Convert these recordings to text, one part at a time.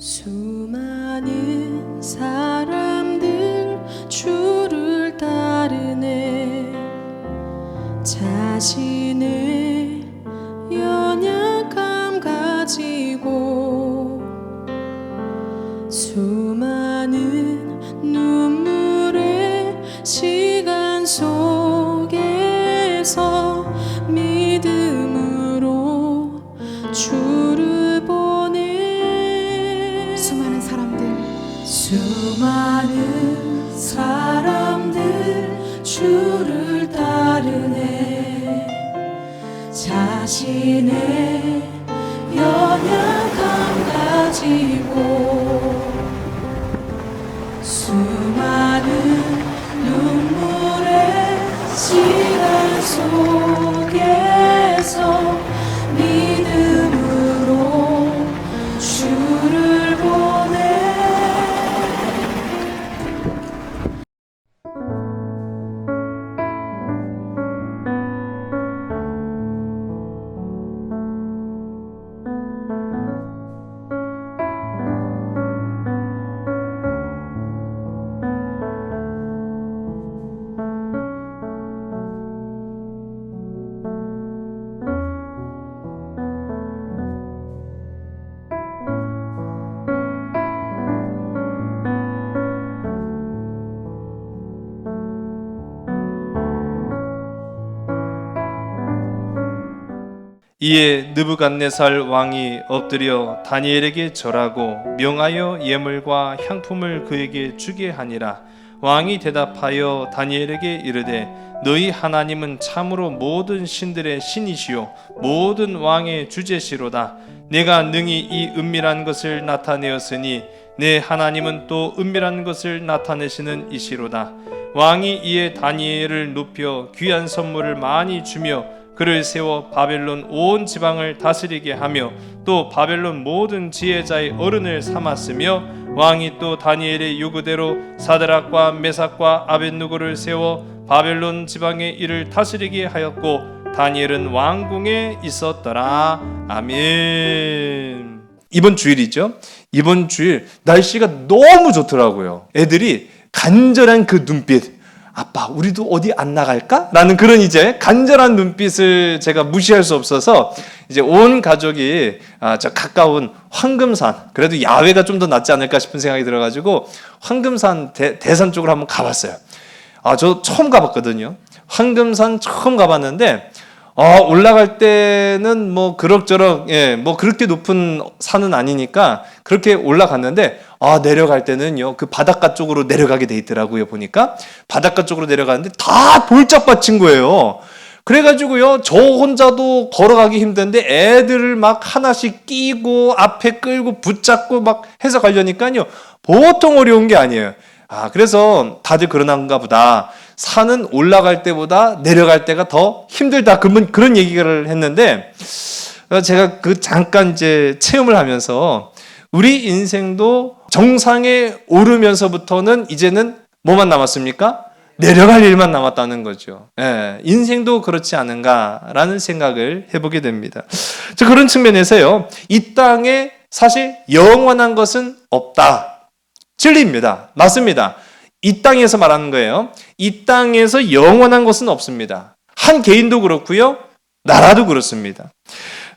수많은 사람들 주를 따르네. 자신의 연약함 가지고 수많은 눈물의 시간 속에서 믿음으로 주를 보내. 수많은 사람들 주를 따르네. 자신의 연약함 가지고 수많은 눈물의 시간 속에서 믿음으로 주를 보내. 이에 느부갓네살 왕이 엎드려 다니엘에게 절하고 명하여 예물과 향품을 그에게 주게 하니라. 왕이 대답하여 다니엘에게 이르되 너희 하나님은 참으로 모든 신들의 신이시요 모든 왕의 주제시로다. 내가 능히 이 은밀한 것을 나타내었으니 내 하나님은 또 은밀한 것을 나타내시는 이시로다. 왕이 이에 다니엘을 높여 귀한 선물을 많이 주며 그를 세워 바벨론 온 지방을 다스리게 하며 또 바벨론 모든 지혜자의 어른을 삼았으며 왕이 또 다니엘의 요구대로 사드락과 메삭과 아벳느고를 세워 바벨론 지방의 일을 다스리게 하였고 다니엘은 왕궁에 있었더라. 아멘. 이번 주일이죠. 이번 주일 날씨가 너무 좋더라고요. 애들이 간절한 그 눈빛, 아빠 우리도 어디 안 나갈까? 라는 그런 이제 간절한 눈빛을 제가 무시할 수 없어서 이제 온 가족이 저 가까운 황금산, 그래도 야외가 좀 더 낫지 않을까 싶은 생각이 들어가지고 황금산 대산 쪽으로 한번 가봤어요. 저 처음 가봤거든요. 황금산 처음 가봤는데 올라갈 때는 뭐 그럭저럭 뭐 그렇게 높은 산은 아니니까 그렇게 올라갔는데 내려갈 때는요 그 바닷가 쪽으로 내려가게 돼 있더라고요. 보니까 바닷가 쪽으로 내려가는데 다 돌짝밭인 거예요. 그래가지고요 저 혼자도 걸어가기 힘든데 애들을 막 하나씩 끼고 앞에 끌고 붙잡고 막 해서 가려니까요 보통 어려운 게 아니에요. 그래서 다들 그러는가 보다. 산은 올라갈 때보다 내려갈 때가 더 힘들다. 그런 얘기를 했는데 제가 잠깐 이제 체험을 하면서 우리 인생도 정상에 오르면서부터는 이제는 뭐만 남았습니까? 내려갈 일만 남았다는 거죠. 인생도 그렇지 않은가라는 생각을 해보게 됩니다. 그런 측면에서요, 이 땅에 사실 영원한 것은 없다. 진리입니다. 맞습니다. 이 땅에서 말하는 거예요. 이 땅에서 영원한 것은 없습니다. 한 개인도 그렇고요, 나라도 그렇습니다.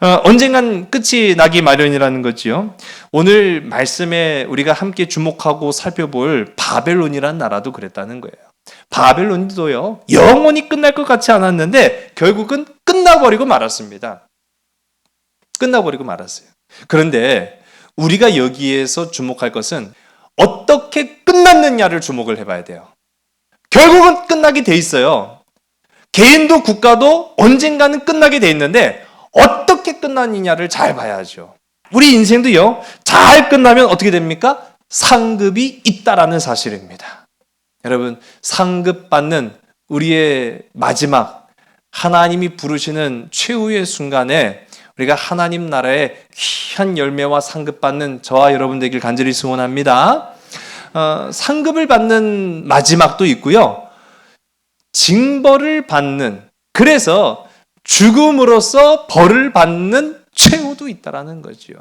언젠간 끝이 나기 마련이라는 거지요. 오늘 말씀에 우리가 함께 주목하고 살펴볼 바벨론이라는 나라도 그랬다는 거예요. 바벨론도요, 영원히 끝날 것 같지 않았는데 결국은 끝나버리고 말았습니다. 끝나버리고 말았어요. 그런데 우리가 여기에서 주목할 것은 어떻게 끝났느냐를 주목을 해봐야 돼요. 결국은 끝나게 돼 있어요. 개인도 국가도 언젠가는 끝나게 돼 있는데 어떻게 끝났느냐를 잘 봐야죠. 우리 인생도요, 잘 끝나면 어떻게 됩니까? 상급이 있다라는 사실입니다. 여러분, 상급받는 우리의 마지막, 하나님이 부르시는 최후의 순간에 우리가 하나님 나라의 귀한 열매와 상급받는 저와 여러분 되길 간절히 소원합니다. 상급을 받는 마지막도 있고요. 징벌을 받는, 그래서 죽음으로써 벌을 받는 최후도 있다라는 거죠.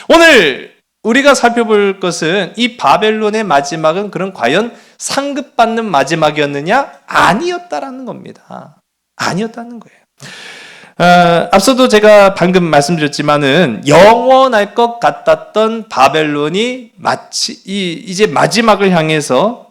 오늘 우리가 살펴볼 것은 이 바벨론의 마지막은 그런 과연 상급받는 마지막이었느냐? 아니었다라는 겁니다. 아니었다는 거예요. 앞서도 제가 방금 말씀드렸지만은 영원할 것 같았던 바벨론이 마치 이제 마지막을 향해서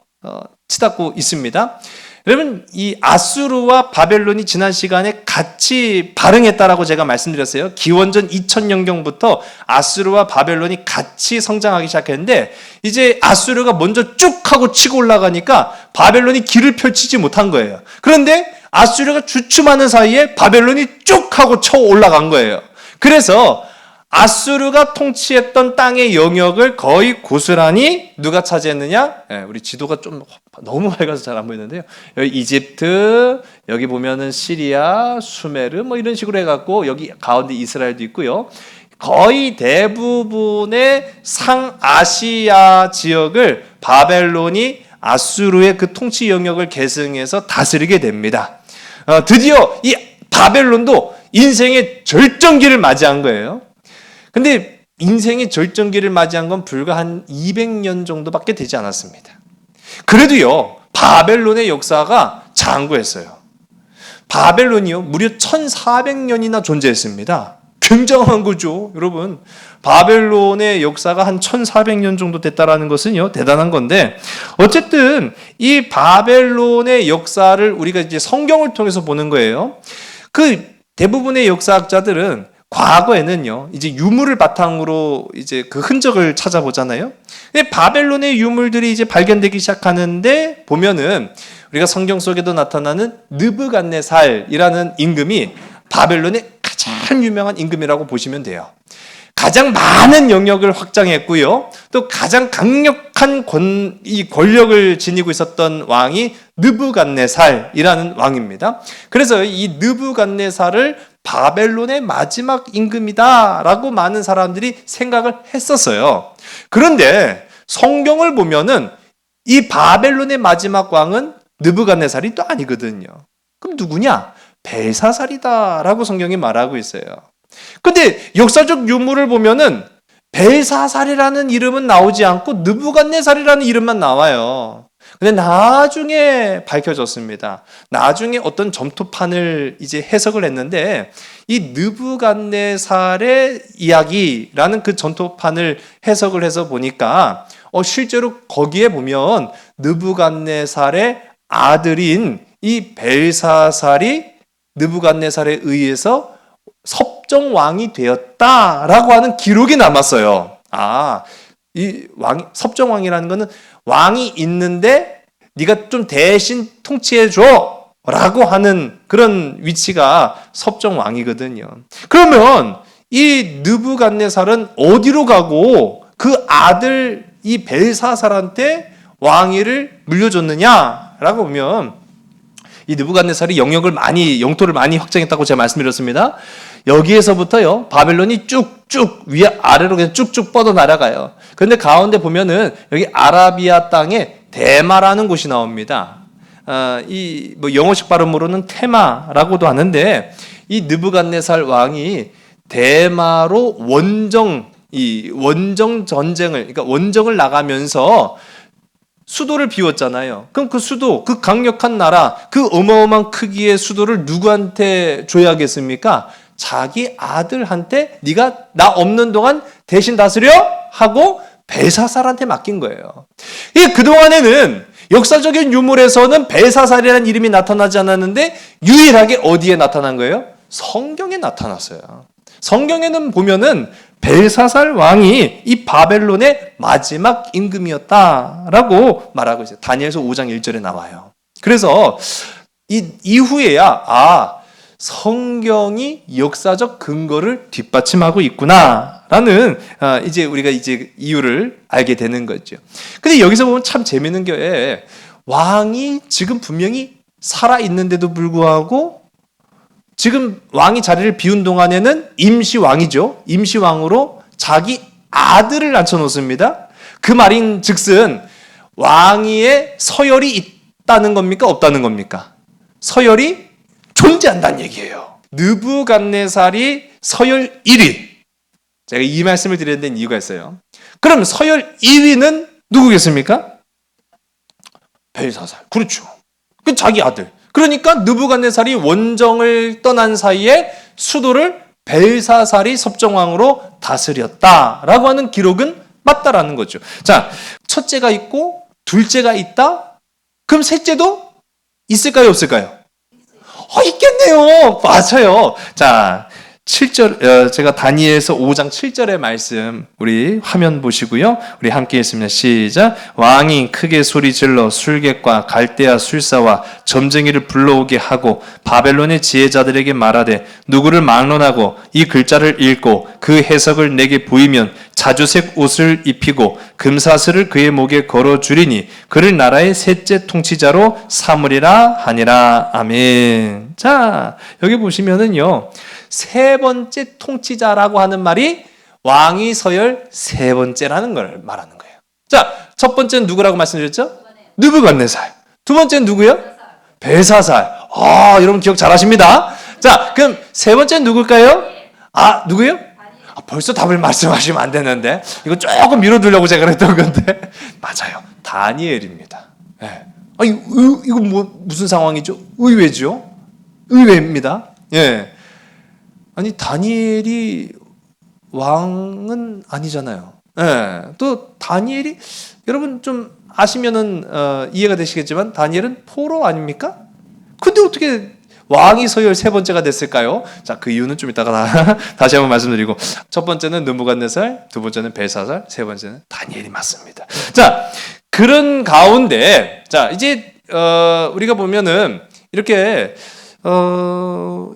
치닫고 있습니다. 여러분, 이 아수르와 바벨론이 지난 시간에 같이 발흥했다라고 제가 말씀드렸어요. 기원전 2000년경부터 아수르와 바벨론이 같이 성장하기 시작했는데 이제 아수르가 먼저 쭉 하고 치고 올라가니까 바벨론이 길을 펼치지 못한 거예요. 그런데 아수르가 주춤하는 사이에 바벨론이 쭉 하고 쳐 올라간 거예요. 그래서 아수르가 통치했던 땅의 영역을 거의 고스란히 누가 차지했느냐? 우리 지도가 좀 너무 밝아서 잘 안 보이는데요. 여기 이집트, 여기 보면은 시리아, 수메르 뭐 이런 식으로 해갖고 여기 가운데 이스라엘도 있고요. 거의 대부분의 상아시아 지역을 바벨론이 아수르의 그 통치 영역을 계승해서 다스리게 됩니다. 드디어 이 바벨론도 인생의 절정기를 맞이한 거예요. 근데 인생의 절정기를 맞이한 건 불과 한 200년 정도밖에 되지 않았습니다. 그래도요, 바벨론의 역사가 장구했어요. 바벨론이요, 무려 1400년이나 존재했습니다. 굉장한 거죠, 여러분. 바벨론의 역사가 한 1400년 정도 됐다라는 것은요, 대단한 건데, 어쨌든 이 바벨론의 역사를 우리가 이제 성경을 통해서 보는 거예요. 그 대부분의 역사학자들은 과거에는요, 이제 유물을 바탕으로 이제 그 흔적을 찾아보잖아요. 근데 바벨론의 유물들이 이제 발견되기 시작하는데 보면은 우리가 성경 속에도 나타나는 느부갓네살이라는 임금이 바벨론의 가장 유명한 임금이라고 보시면 돼요. 가장 많은 영역을 확장했고요. 또 가장 강력한 권력을 지니고 있었던 왕이 느부갓네살이라는 왕입니다. 그래서 이 느부갓네살을 바벨론의 마지막 임금이다라고 많은 사람들이 생각을 했었어요. 그런데 성경을 보면은 이 바벨론의 마지막 왕은 느부갓네살이 또 아니거든요. 그럼 누구냐? 벨사살이다라고 성경이 말하고 있어요. 근데 역사적 유물을 보면은 벨사살이라는 이름은 나오지 않고 느부갓네살이라는 이름만 나와요. 근데 나중에 밝혀졌습니다. 나중에 어떤 점토판을 이제 해석을 했는데 이 느부갓네살의 이야기라는 그 점토판을 해석을 해서 보니까 실제로 거기에 보면 느부갓네살의 아들인 이 벨사살이 느부갓네살에 의해서 섭정왕이 되었다라고 하는 기록이 남았어요. 이 섭정왕이라는 거는 왕이 있는데 네가 좀 대신 통치해 줘 라고 하는 그런 위치가 섭정왕이거든요. 그러면 이 느부갓네살은 어디로 가고 그 아들 이 벨사살한테 왕위를 물려줬느냐라고 보면 이 느부갓네살이 영토를 많이 확장했다고 제가 말씀드렸습니다. 여기에서부터요, 바벨론이 쭉쭉 위아래로 그냥 쭉쭉 뻗어 날아가요. 그런데 가운데 보면은 여기 아라비아 땅에 데마라는 곳이 나옵니다. 이 영어식 발음으로는 테마라고도 하는데 이 느부갓네살 왕이 데마로 원정 전쟁을, 그러니까 원정을 나가면서 수도를 비웠잖아요. 그럼 그 수도, 그 강력한 나라, 그 어마어마한 크기의 수도를 누구한테 줘야겠습니까? 자기 아들한테 네가 나 없는 동안 대신 다스려 하고 벨사살한테 맡긴 거예요. 그동안에는 역사적인 유물에서는 벨사살이라는 이름이 나타나지 않았는데 유일하게 어디에 나타난 거예요? 성경에 나타났어요. 성경에는 보면은 벨사살 왕이 이 바벨론의 마지막 임금이었다라고 말하고 있어요. 다니엘서 5장 1절에 나와요. 그래서 이후에야 성경이 역사적 근거를 뒷받침하고 있구나라는 이제 우리가 이제 이유를 알게 되는 거죠. 근데 여기서 보면 참 재밌는 게 왕이 지금 분명히 살아 있는데도 불구하고 지금 왕이 자리를 비운 동안에는 임시왕이죠. 임시왕으로 자기 아들을 앉혀놓습니다. 그 말인 즉슨 왕위에 서열이 있다는 겁니까? 없다는 겁니까? 서열이 존재한다는 얘기예요. 느부갓네살이 서열 1위. 제가 이 말씀을 드리는 데는 이유가 있어요. 그럼 서열 2위는 누구겠습니까? 벨사살. 그렇죠. 그 자기 아들. 그러니까 느부갓네살이 원정을 떠난 사이에 수도를 벨사살이 섭정왕으로 다스렸다라고 하는 기록은 맞다라는 거죠. 자, 첫째가 있고 둘째가 있다? 그럼 셋째도 있을까요, 없을까요? 있겠네요. 맞아요. 자, 7절, 제가 다니엘서 5장 7절의 말씀 우리 화면 보시고요. 우리 함께 했습니다. 시작. 왕이 크게 소리 질러 술객과 갈대아 술사와 점쟁이를 불러오게 하고 바벨론의 지혜자들에게 말하되 누구를 막론하고 이 글자를 읽고 그 해석을 내게 보이면 자주색 옷을 입히고 금사슬을 그의 목에 걸어주리니 그를 나라의 셋째 통치자로 삼으리라 하니라. 아멘. 자, 여기 보시면은요. 세 번째 통치자라고 하는 말이 왕위 서열 세 번째라는 걸 말하는 거예요. 자, 첫 번째는 누구라고 말씀드렸죠? 느부갓네살. 두 번째는 누구요? 벨사살. 여러분 기억 잘하십니다. 자, 그럼 세 번째는 누굴까요? 누구요? 벌써 답을 말씀하시면 안 되는데 이거 조금 밀어두려고 제가 그랬던 건데 맞아요. 다니엘입니다. 네. 이거 무슨 상황이죠? 의외죠? 의외입니다. 예. 아니 다니엘이 왕은 아니잖아요. 예. 또 다니엘이 여러분 좀 아시면은 이해가 되시겠지만 다니엘은 포로 아닙니까? 근데 어떻게 왕이 서열 세 번째가 됐을까요? 자, 그 이유는 좀 이따가 다시 한번 말씀드리고 첫 번째는 느부갓네살, 두 번째는 벨사살, 세 번째는 다니엘이 맞습니다. 자, 그런 가운데 자 이제 우리가 보면은 이렇게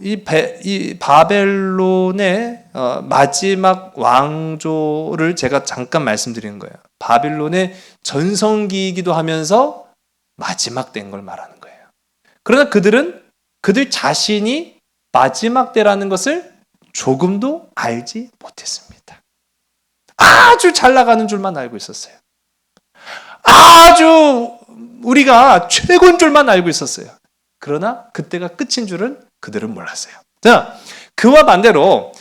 이 바벨론의 마지막 왕조를 제가 잠깐 말씀드리는 거예요. 바빌론의 전성기이기도 하면서 마지막 때인 걸 말하는 거예요. 그러나 그들 자신이 마지막 때라는 것을 조금도 알지 못했습니다. 아주 잘 나가는 줄만 알고 있었어요. 아주 우리가 최고인 줄만 알고 있었어요. 그러나 그때가 끝인 줄은 그들은 몰랐어요. 자, 그와 반대로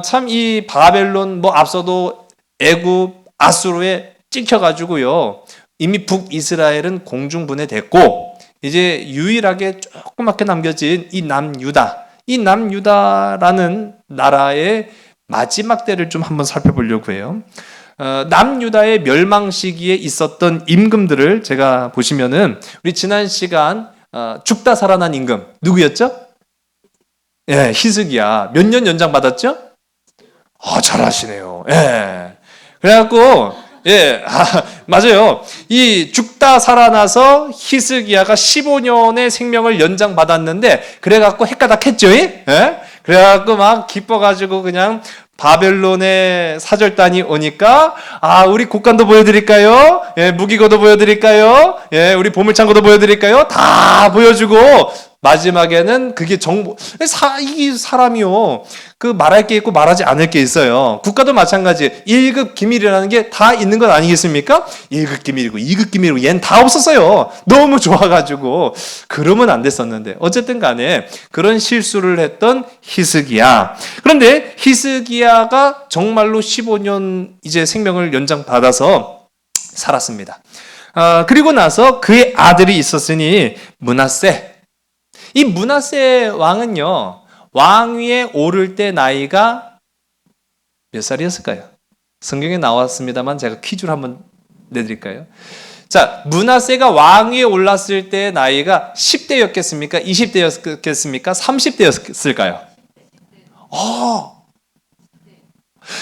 참 이 바벨론 앞서도 애굽, 아수르에 찍혀가지고요. 이미 북이스라엘은 공중분해됐고 이제 유일하게 조그맣게 남겨진 이 남유다라는 나라의 마지막 때를 좀 한번 살펴보려고 해요. 남유다의 멸망 시기에 있었던 임금들을 제가 보시면은 우리 지난 시간 죽다 살아난 임금 누구였죠? 예, 히스기야. 몇 년 연장 받았죠? 잘하시네요. 예. 그래갖고 맞아요. 이 죽다 살아나서 히스기야가 15년의 생명을 연장받았는데 그래갖고 헷가닥했죠. 예? 그래갖고 막 기뻐가지고 그냥 바벨론의 사절단이 오니까 우리 곡간도 보여드릴까요? 예, 무기고도 보여드릴까요? 예, 우리 보물창고도 보여드릴까요? 다 보여주고 마지막에는 그게 이 사람이요. 그 말할 게 있고 말하지 않을 게 있어요. 국가도 마찬가지. 1급 기밀이라는 게 다 있는 것 아니겠습니까? 1급 기밀이고 2급 기밀이고 얘는 다 없었어요. 너무 좋아가지고. 그러면 안 됐었는데. 어쨌든 간에 그런 실수를 했던 히스기야. 그런데 히스기야가 정말로 15년 이제 생명을 연장받아서 살았습니다. 그리고 나서 그의 아들이 있었으니 므낫세. 이 므낫세 왕은요. 왕위에 오를 때 나이가 몇 살이었을까요? 성경에 나왔습니다만 제가 퀴즈를 한번 내드릴까요? 자, 므낫세가 왕위에 올랐을 때 나이가 10대였겠습니까? 20대였겠습니까? 30대였을까요?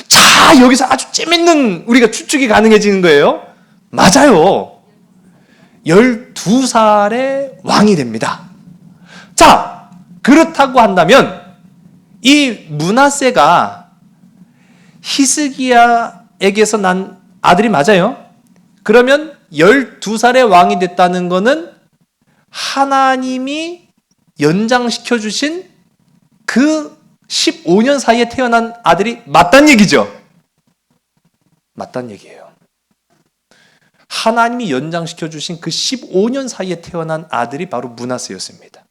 자, 여기서 아주 재밌는 우리가 추측이 가능해지는 거예요. 맞아요. 12살에 왕이 됩니다. 자, 그렇다고 한다면 이 므낫세가 히스기야에게서 난 아들이 맞아요. 그러면 12살에 왕이 됐다는 것은 하나님이 연장시켜 주신 그 15년 사이에 태어난 아들이 맞다는 얘기죠. 맞다는 얘기예요. 하나님이 연장시켜 주신 그 15년 사이에 태어난 아들이 바로 므낫세였습니다.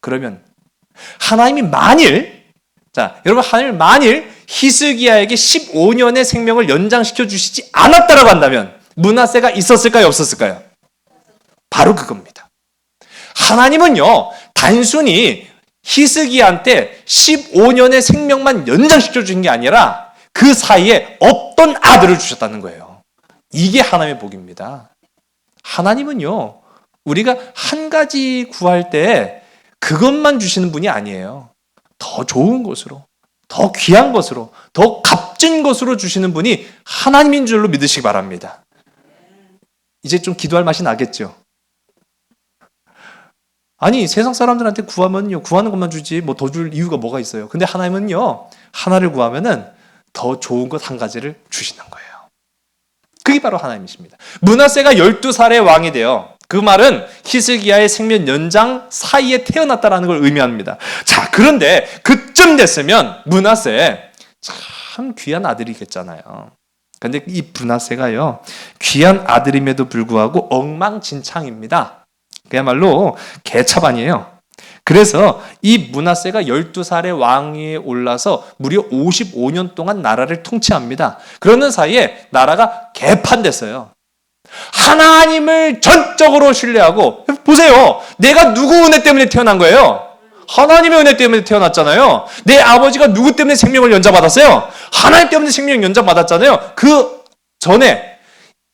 그러면 하나님이 만일 자, 여러분, 하나님 만일 히스기야에게 15년의 생명을 연장시켜 주시지 않았다라고 한다면 므낫세가 있었을까요, 없었을까요? 바로 그겁니다. 하나님은요, 단순히 히스기야한테 15년의 생명만 연장시켜 주신 게 아니라 그 사이에 없던 아들을 주셨다는 거예요. 이게 하나님의 복입니다. 하나님은요, 우리가 한 가지 구할 때 그것만 주시는 분이 아니에요. 더 좋은 것으로, 더 귀한 것으로, 더 값진 것으로 주시는 분이 하나님인 줄로 믿으시기 바랍니다. 이제 좀 기도할 맛이 나겠죠? 아니, 세상 사람들한테 구하면요, 구하는 것만 주지 뭐 더 줄 이유가 뭐가 있어요? 근데 하나님은요, 하나를 구하면은 더 좋은 것 한 가지를 주시는 거예요. 그게 바로 하나님이십니다. 므낫세가 12살의 왕이 되어, 그 말은 히스기야의 생명 연장 사이에 태어났다라는 걸 의미합니다. 자, 그런데 그쯤 됐으면 므낫세 참 귀한 아들이겠잖아요. 근데 이 므낫세가요, 귀한 아들임에도 불구하고 엉망진창입니다. 그야말로 개차반이에요. 그래서 이 므낫세가 12살의 왕위에 올라서 무려 55년 동안 나라를 통치합니다. 그러는 사이에 나라가 개판됐어요. 하나님을 전적으로 신뢰하고, 보세요, 내가 누구 은혜 때문에 태어난 거예요? 하나님의 은혜 때문에 태어났잖아요. 내 아버지가 누구 때문에 생명을 연장받았어요? 하나님 때문에 생명 연장받았잖아요. 그 전에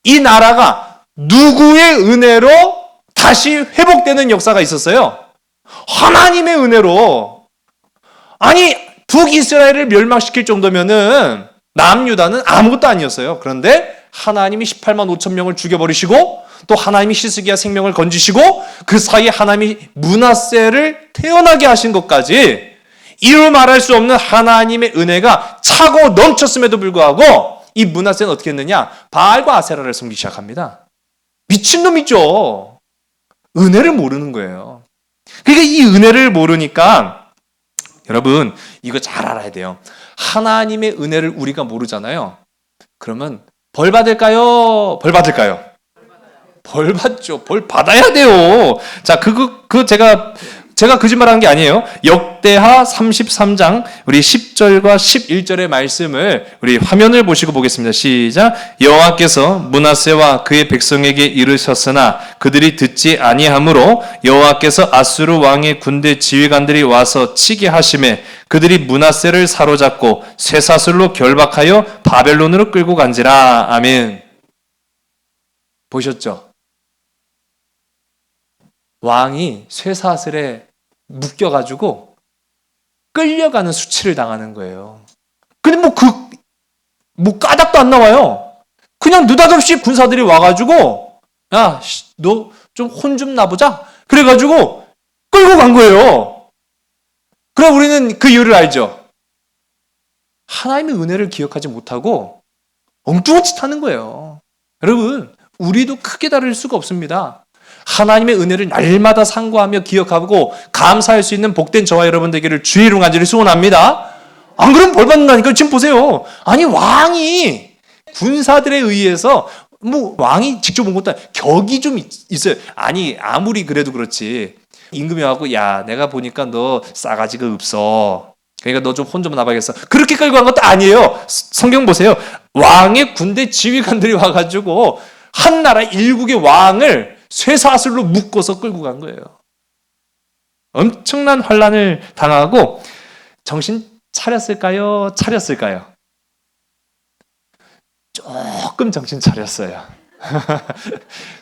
이 나라가 누구의 은혜로 다시 회복되는 역사가 있었어요? 하나님의 은혜로. 아니, 북이스라엘을 멸망시킬 정도면은 남유다는 아무것도 아니었어요. 그런데 하나님이 18만 5천 명을 죽여버리시고, 또 하나님이 히스기야 생명을 건지시고, 그 사이에 하나님이 므낫세를 태어나게 하신 것까지 이루 말할 수 없는 하나님의 은혜가 차고 넘쳤음에도 불구하고 이 므낫세는 어떻게 했느냐? 바알과 아세라를 섬기기 시작합니다. 미친놈이죠. 은혜를 모르는 거예요. 그러니까 이 은혜를 모르니까, 여러분, 이거 잘 알아야 돼요. 하나님의 은혜를 우리가 모르잖아요. 그러면 벌 받을까요? 벌 받을까요? 벌 받죠. 벌 받아야 돼요. 자, 제가 거짓말한 게 아니에요. 역대하 33장 우리 10절과 11절의 말씀을 우리 화면을 보시고 보겠습니다. 시작. 여호와께서 므낫세와 그의 백성에게 이르셨으나 그들이 듣지 아니하므로 여호와께서 아수르 왕의 군대 지휘관들이 와서 치게 하심에 그들이 므낫세를 사로잡고 쇠사슬로 결박하여 바벨론으로 끌고 간지라. 아멘. 보셨죠? 왕이 쇠사슬에 묶여가지고 끌려가는 수치를 당하는 거예요. 근데 뭐 까닭도 안 나와요. 그냥 느닷없이 군사들이 와가지고, 야, 너 좀 혼 좀 나보자. 그래가지고 끌고 간 거예요. 그럼 우리는 그 이유를 알죠. 하나님의 은혜를 기억하지 못하고 엉뚱한 짓 하는 거예요. 여러분, 우리도 크게 다를 수가 없습니다. 하나님의 은혜를 날마다 상고하며 기억하고 감사할 수 있는 복된 저와 여러분 되기를 주의 이름 간절히 소원합니다. 안 그러면 벌 받는다니까. 지금 보세요. 아니, 왕이 군사들에 의해서, 뭐 왕이 직접 온 것도 아니고 격이 좀 있어요. 아니, 아무리 그래도 그렇지, 임금이 와갖고, 야, 내가 보니까 너 싸가지가 없어, 그러니까 너 좀 혼 좀 나봐야겠어, 그렇게 끌고 간 것도 아니에요. 성경 보세요. 왕의 군대 지휘관들이 와가지고 한 나라 일국의 왕을 쇠사슬로 묶어서 끌고 간 거예요. 엄청난 환난을 당하고 정신 차렸을까요? 차렸을까요? 조금 정신 차렸어요.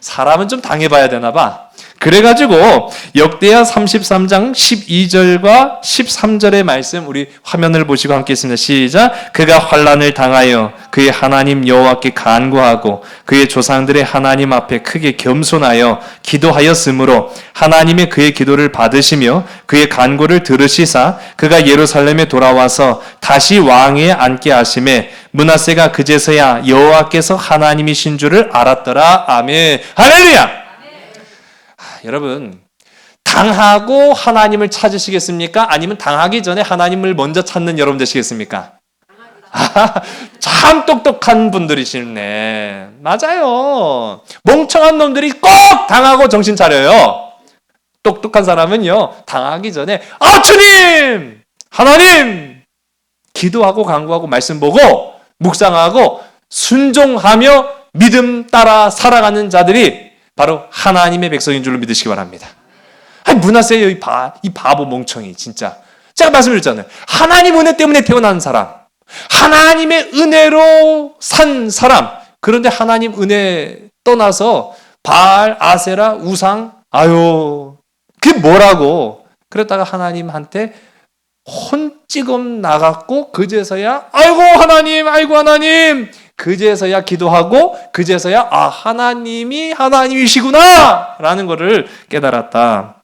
사람은 좀 당해봐야 되나 봐. 그래가지고 역대하 33장 12절과 13절의 말씀 우리 화면을 보시고 함께 있습니다. 시작. 그가 환난을 당하여 그의 하나님 여호와께 간구하고 그의 조상들의 하나님 앞에 크게 겸손하여 기도하였으므로 하나님의 그의 기도를 받으시며 그의 간구를 들으시사 그가 예루살렘에 돌아와서 다시 왕위에 앉게 하심에 므낫세가 그제서야 여호와께서 하나님이신 줄을 알았더라. 아멘. 할렐루야. 여러분, 당하고 하나님을 찾으시겠습니까? 아니면 당하기 전에 하나님을 먼저 찾는 여러분 되시겠습니까? 참 똑똑한 분들이시네. 맞아요. 멍청한 놈들이 꼭 당하고 정신 차려요. 똑똑한 사람은요, 당하기 전에 주님! 하나님! 기도하고 간구하고 말씀 보고 묵상하고 순종하며 믿음 따라 살아가는 자들이 바로 하나님의 백성인 줄로 믿으시기 바랍니다. 아니, 므낫세의 이 바보 멍청이 진짜. 제가 말씀드렸잖아요. 하나님 은혜 때문에 태어난 사람, 하나님의 은혜로 산 사람. 그런데 하나님 은혜 떠나서 바알, 아세라, 우상, 아유, 그게 뭐라고. 그랬다가 하나님한테 혼찌검 나갔고 그제서야 아이고 하나님 그제서야 기도하고 그제서야 하나님이 하나님이시구나 라는 것을 깨달았다.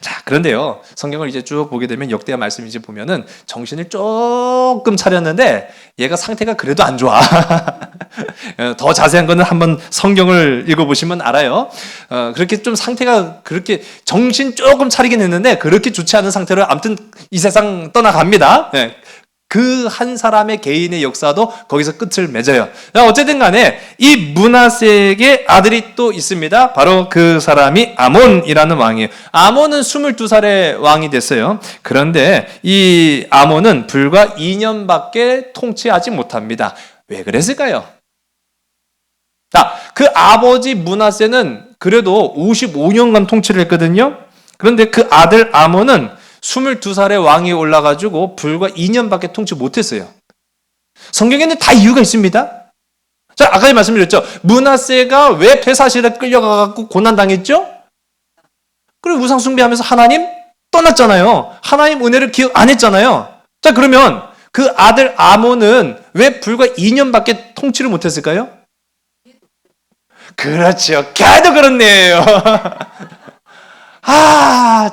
자, 그런데요, 성경을 이제 쭉 보게 되면 역대하 말씀 이제 보면은 정신을 조금 차렸는데 얘가 상태가 그래도 안 좋아. 더 자세한 거는 한번 성경을 읽어보시면 알아요. 그렇게 좀 상태가 그렇게 정신 조금 차리긴 했는데 그렇게 좋지 않은 상태로 아무튼 이 세상 떠나갑니다. 그 한 사람의 개인의 역사도 거기서 끝을 맺어요. 어쨌든 간에 이 므낫세에게 아들이 또 있습니다. 바로 그 사람이 아몬이라는 왕이에요. 아몬은 22살의 왕이 됐어요. 그런데 이 아몬은 불과 2년밖에 통치하지 못합니다. 왜 그랬을까요? 자, 그 아버지 므낫세는 그래도 55년간 통치를 했거든요. 그런데 그 아들 아몬은 22살의 왕이 올라가지고 불과 2년밖에 통치 못했어요. 성경에는 다 이유가 있습니다. 자, 아까 말씀드렸죠. 므낫세가 왜 폐사실에 끌려가갖고 고난당했죠? 그리고 우상 숭배하면서 하나님 떠났잖아요. 하나님 은혜를 기억 안 했잖아요. 자, 그러면 그 아들 아몬은 왜 불과 2년밖에 통치를 못했을까요? 그렇죠. 걔도 그렇네요.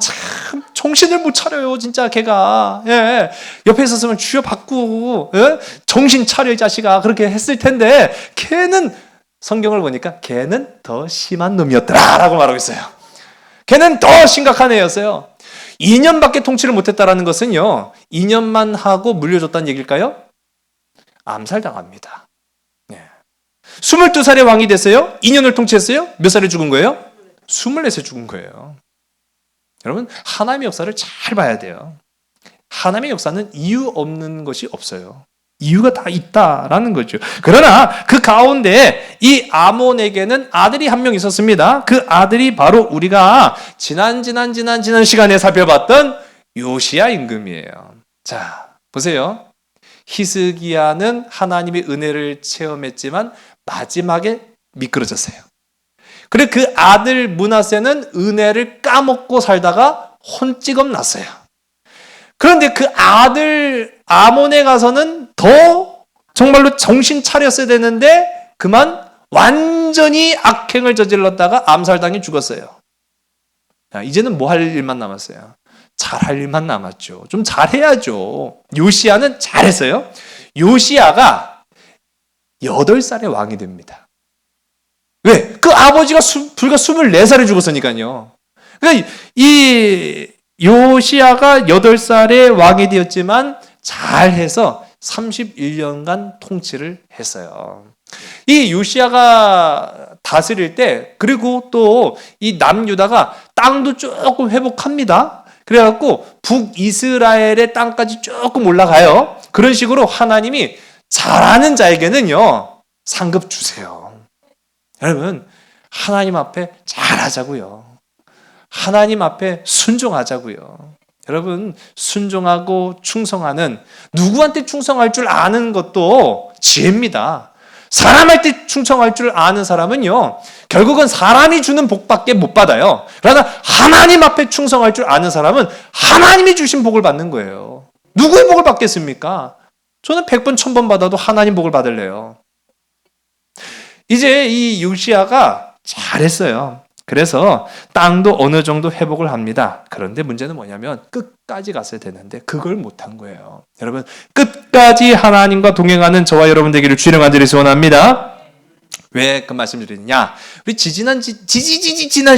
참 정신을 못 차려요, 진짜 걔가. 예. 옆에 있었으면 주여 받고, 예? 정신 차려 이 자식아. 그렇게 했을 텐데 걔는 성경을 보니까 걔는 더 심한 놈이었더라라고 말하고 있어요. 걔는 더 심각한 애였어요. 2년밖에 통치를 못했다라는 것은요, 2년만 하고 물려줬다는 얘기일까요? 암살당합니다. 22살의 왕이 됐어요? 2년을 통치했어요? 몇 살에 죽은 거예요? 24세 죽은 거예요. 여러분, 하나님의 역사를 잘 봐야 돼요. 하나님의 역사는 이유 없는 것이 없어요. 이유가 다 있다라는 거죠. 그러나 그 가운데 이 아몬에게는 아들이 한 명 있었습니다. 그 아들이 바로 우리가 지난 시간에 살펴봤던 요시야 임금이에요. 자, 보세요. 히스기야는 하나님의 은혜를 체험했지만 마지막에 미끄러졌어요. 그리고 그 아들 므낫세는 은혜를 까먹고 살다가 혼찌검 났어요. 그런데 그 아들 아몬에 가서는 더 정말로 정신 차렸어야 되는데 그만 완전히 악행을 저질렀다가 암살당해 죽었어요. 자, 이제는 뭐 할 일만 남았어요? 잘할 일만 남았죠. 좀 잘해야죠. 요시야는 잘했어요. 요시야가 8살의 왕이 됩니다. 왜? 그 아버지가 불과 24살에 죽었으니까요. 그러니까 이 요시야가 8살에 왕이 되었지만 잘해서 31년간 통치를 했어요. 이 요시야가 다스릴 때, 그리고 또 이 남유다가 땅도 조금 회복합니다. 그래갖고 북이스라엘의 땅까지 조금 올라가요. 그런 식으로 하나님이 잘하는 자에게는요, 상급 주세요. 여러분, 하나님 앞에 잘하자고요. 하나님 앞에 순종하자고요. 여러분, 순종하고 충성하는, 누구한테 충성할 줄 아는 것도 지혜입니다. 사람한테 충성할 줄 아는 사람은요, 결국은 사람이 주는 복밖에 못 받아요. 그러나 하나님 앞에 충성할 줄 아는 사람은 하나님이 주신 복을 받는 거예요. 누구의 복을 받겠습니까? 저는 100번, 1000번 받아도 하나님 복을 받을래요. 이제 이 요시야가 잘했어요. 그래서 땅도 어느 정도 회복을 합니다. 그런데 문제는 뭐냐면 끝까지 갔어야 되는데 그걸 못한 거예요. 여러분, 끝까지 하나님과 동행하는 저와 여러분 되기를 주님의 간절히 소원합니다. 왜 그 말씀 드리느냐? 우리 지난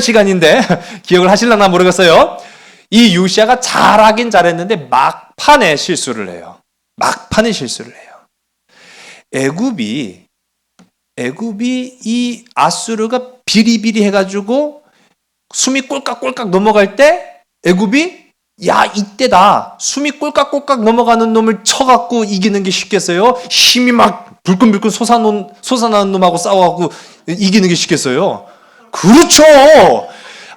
시간인데 기억을 하실려나 모르겠어요. 이 요시야가 잘하긴 잘했는데 막판에 실수를 해요. 막판에 실수를 해요. 애굽이 이 아수르가 비리비리 해가지고 숨이 꼴깍꼴깍 넘어갈 때 애굽이 야, 이때다. 숨이 꼴깍꼴깍 넘어가는 놈을 쳐갖고 이기는 게 쉽겠어요? 힘이 막 불끈불끈 솟아나는 놈하고 싸워갖고 이기는 게 쉽겠어요? 그렇죠.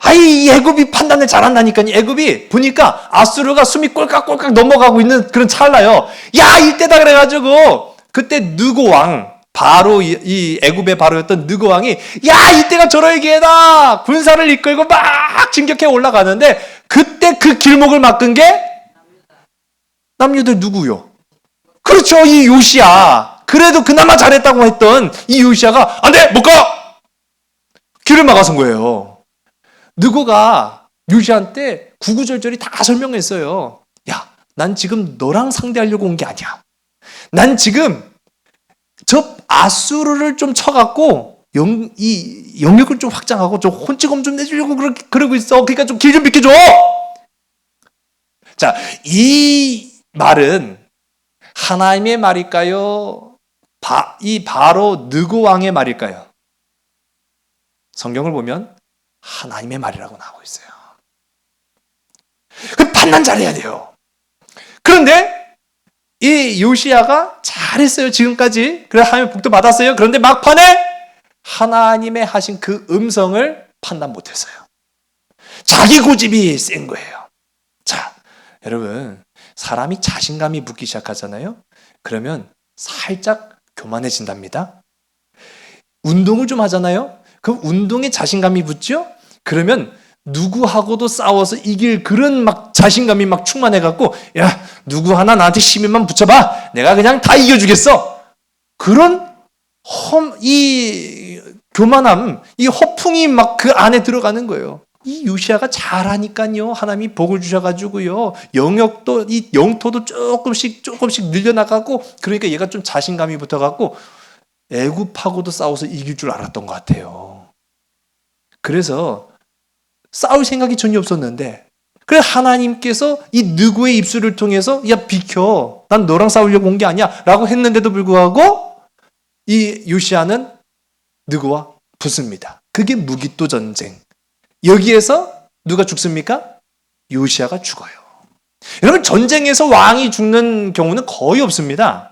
아이, 애굽이 판단을 잘한다니까. 애굽이 보니까 아수르가 숨이 꼴깍꼴깍 넘어가고 있는 그런 찰나요. 야, 이때다 그래가지고 그때 느고 왕, 바로 이 애굽의 바로였던 느고 왕이 야, 이때가 저럴 기회다. 군사를 이끌고 막 진격해 올라가는데 그때 그 길목을 막은 게 남유들 누구요? 그렇죠, 이 요시야. 그래도 그나마 잘했다고 했던 이 요시야가 안 돼, 못 가. 길을 막아선 거예요. 느고가 요시한테 구구절절히 다 설명했어요. 야, 난 지금 너랑 상대하려고 온 게 아니야. 난 지금 저 아수르를 좀 쳐갖고 이 영역을 좀 확장하고 좀 혼찌검 좀 내주려고 그러고 있어. 그러니까 좀 길 좀 비켜줘. 자, 이 말은 하나님의 말일까요? 이 바로 느고 왕의 말일까요? 성경을 보면 하나님의 말이라고 나오고 있어요. 그 판단 잘해야 돼요. 그런데 이 요시야가 잘했어요, 지금까지. 그래서 하나님의 복도 받았어요. 그런데 막판에 하나님의 하신 그 음성을 판단 못했어요. 자기 고집이 센 거예요. 자, 여러분, 사람이 자신감이 붙기 시작하잖아요. 그러면 살짝 교만해진답니다. 운동을 좀 하잖아요. 그 운동에 자신감이 붙죠? 그러면 누구하고도 싸워서 이길 그런 막 자신감이 막 충만해갖고, 야, 누구 하나 나한테 시민만 붙여봐. 내가 그냥 다 이겨주겠어. 그런 이 교만함, 이 허풍이 막 그 안에 들어가는 거예요. 이 요시야가 잘하니까요. 하나님이 복을 주셔가지고요. 영역도, 이 영토도 조금씩 늘려나가고, 그러니까 얘가 좀 자신감이 붙어갖고, 애굽하고도 싸워서 이길 줄 알았던 것 같아요. 그래서 싸울 생각이 전혀 없었는데, 그래 하나님께서 이 느고의 입술을 통해서 야, 비켜, 난 너랑 싸우려고 온 게 아니야 라고 했는데도 불구하고 이 요시야는 느고와 붙습니다. 그게 무기또 전쟁. 여기에서 누가 죽습니까? 요시야가 죽어요. 여러분, 전쟁에서 왕이 죽는 경우는 거의 없습니다.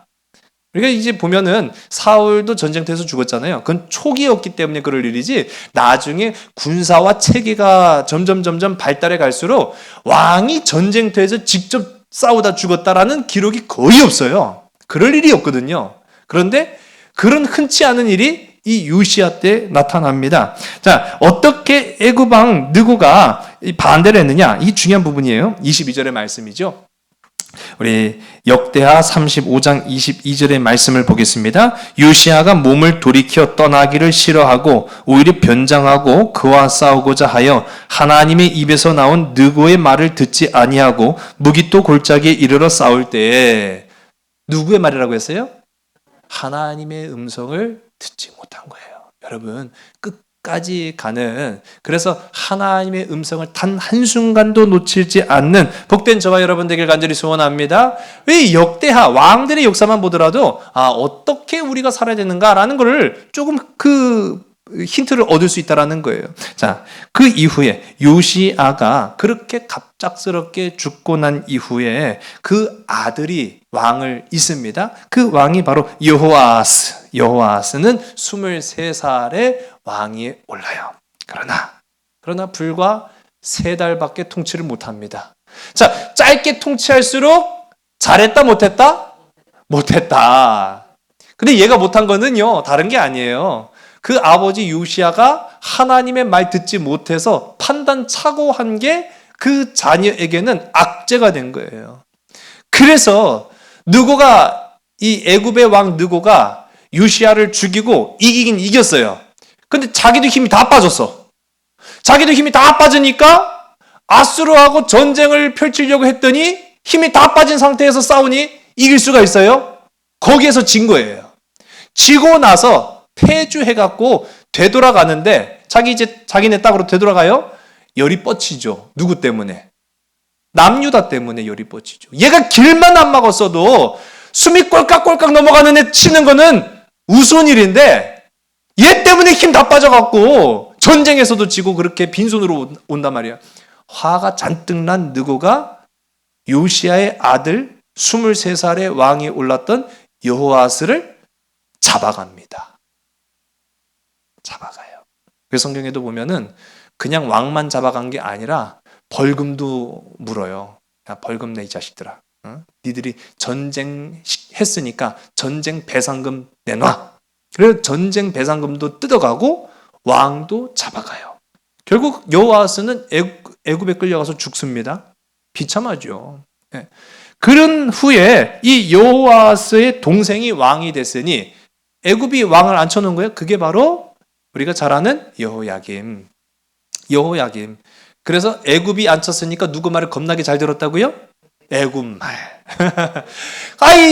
그러니까 이제 보면은 사울도 전쟁터에서 죽었잖아요. 그건 초기였기 때문에 그럴 일이지, 나중에 군사와 체계가 점점 발달해 갈수록 왕이 전쟁터에서 직접 싸우다 죽었다라는 기록이 거의 없어요. 그럴 일이 없거든요. 그런데 그런 흔치 않은 일이 이 요시야 때 나타납니다. 자, 어떻게 애굽 왕 느고가 반대를 했느냐? 이 중요한 부분이에요. 22절의 말씀이죠. 우리 역대하 35장 22절의 말씀을 보겠습니다. 요시야가 몸을 돌이켜 떠나기를 싫어하고 오히려 변장하고 그와 싸우고자 하여 하나님의 입에서 나온 느고의 말을 듣지 아니하고 무기또 골짜기에 이르러 싸울 때에, 누구의 말이라고 했어요? 하나님의 음성을 듣지 못한 거예요. 여러분, 끝까지 가는, 그래서 하나님의 음성을 단 한순간도 놓치지 않는 복된 저와 여러분 되길 간절히 소원합니다. 이 역대하 왕들의 역사만 보더라도 어떻게 우리가 살아야 되는가라는 것을 조금 그 힌트를 얻을 수 있다라는 거예요. 자, 그 이후에 요시아가 그렇게 갑작스럽게 죽고 난 이후에 그 아들이 왕을 잇습니다. 그 왕이 바로 여호아스. 여호아스는 23살에 왕위에 올라요. 그러나 불과 3달밖에 통치를 못합니다. 자, 짧게 통치할수록 잘했다 못했다? 못했다. 근데 얘가 못한 거는요, 다른 게 아니에요. 그 아버지 요시아가 하나님의 말 듣지 못해서 판단 착오한 게 그 자녀에게는 악재가 된 거예요. 그래서 느고가, 이 애굽의 왕 느고가 요시아를 죽이고 이기긴 이겼어요. 근데 자기도 힘이 다 빠졌어. 자기도 힘이 다 빠지니까 아수르하고 전쟁을 펼치려고 했더니 힘이 다 빠진 상태에서 싸우니 이길 수가 있어요? 거기에서 진 거예요. 지고 나서 패주해갖고 되돌아가는데, 자기네 땅으로 되돌아가요? 열이 뻗치죠. 누구 때문에? 남유다 때문에 열이 뻗치죠. 얘가 길만 안 막았어도 숨이 꼴깍꼴깍 넘어가는 애 치는 거는 우스운 일인데, 얘 때문에 힘 다 빠져갖고 전쟁에서도 지고 그렇게 빈손으로 온단 말이야. 화가 잔뜩 난 느고가 요시야의 아들 23살의 왕이 올랐던 여호아스를 잡아갑니다. 잡아가요. 그 성경에도 보면은 그냥 왕만 잡아간 게 아니라 벌금도 물어요. 야, 벌금 내 이 자식들아. 니들이 전쟁 했으니까 전쟁 배상금 내놔. 그래서 전쟁 배상금도 뜯어가고 왕도 잡아가요. 결국 여호아스는 애굽에 끌려가서 죽습니다. 비참하죠. 네. 그런 후에 이 여호아스의 동생이 왕이 됐으니 애굽이 왕을 앉혀놓은 거예요. 그게 바로 우리가 잘 아는 여호야김. 그래서 애굽이 앉혔으니까 누구 말을 겁나게 잘 들었다고요? 애굽 말.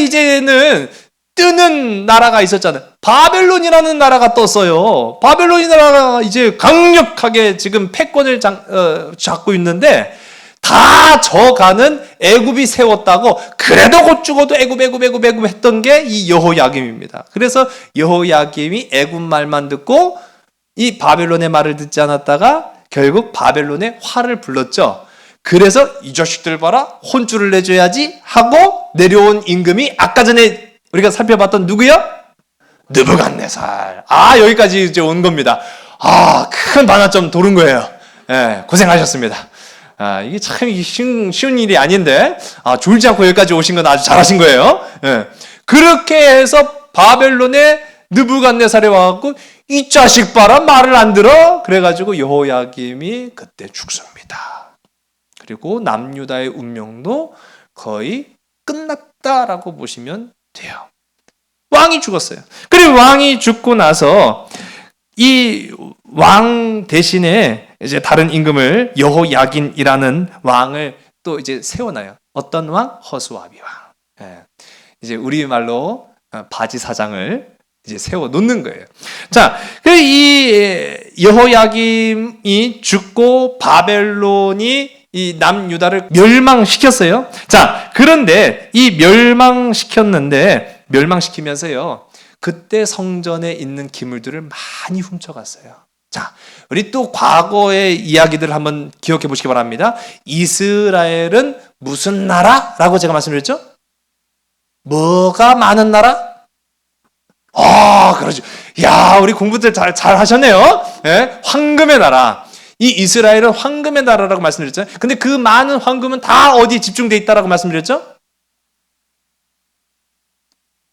이제는 뜨는 나라가 있었잖아요. 바벨론이라는 나라가 떴어요. 바벨론이 나라가 이제 강력하게 지금 패권을 잡고 있는데 다 져가는 애굽이 세웠다고 그래도 곧 죽어도 애굽 했던 게 이 여호야김입니다. 그래서 여호야김이 애굽 말만 듣고 이 바벨론의 말을 듣지 않았다가 결국 바벨론의 화를 불렀죠. 그래서 이 자식들 봐라, 혼쭐을 내줘야지 하고 내려온 임금이 아까 전에 우리가 살펴봤던 누구요? 느부갓네살. 여기까지 이제 온 겁니다. 큰 반환점 도른 거예요. 예, 고생하셨습니다. 이게 참 쉬운 일이 아닌데, 졸지 않고 여기까지 오신 건 아주 잘하신 거예요. 예. 그렇게 해서 바벨론의 느부갓네살이 와갖고, 이 자식 봐라, 말을 안 들어? 그래가지고 여호야김이 그때 죽습니다. 그리고 남유다의 운명도 거의 끝났다라고 보시면 돼요. 왕이 죽었어요. 그리고 왕이 죽고 나서 이 왕 대신에 이제 다른 임금을 여호야긴이라는 왕을 또 이제 세워놔요. 어떤 왕? 허수아비 왕. 예. 이제 우리말로 바지 사장을 이제 세워 놓는 거예요. 자, 이 여호야김이 죽고 바벨론이 이 남유다를 멸망시켰어요. 자, 그런데 이 멸망시키면서요. 그때 성전에 있는 기물들을 많이 훔쳐갔어요. 자, 우리 또 과거의 이야기들을 한번 기억해 보시기 바랍니다. 이스라엘은 무슨 나라라고 제가 말씀드렸죠? 뭐가 많은 나라? 그러죠. 야, 우리 공부들 잘 하셨네요. 예? 황금의 나라. 이 이스라엘은 황금의 나라라고 말씀드렸잖아요. 근데 그 많은 황금은 다 어디에 집중되어 있다라고 말씀드렸죠?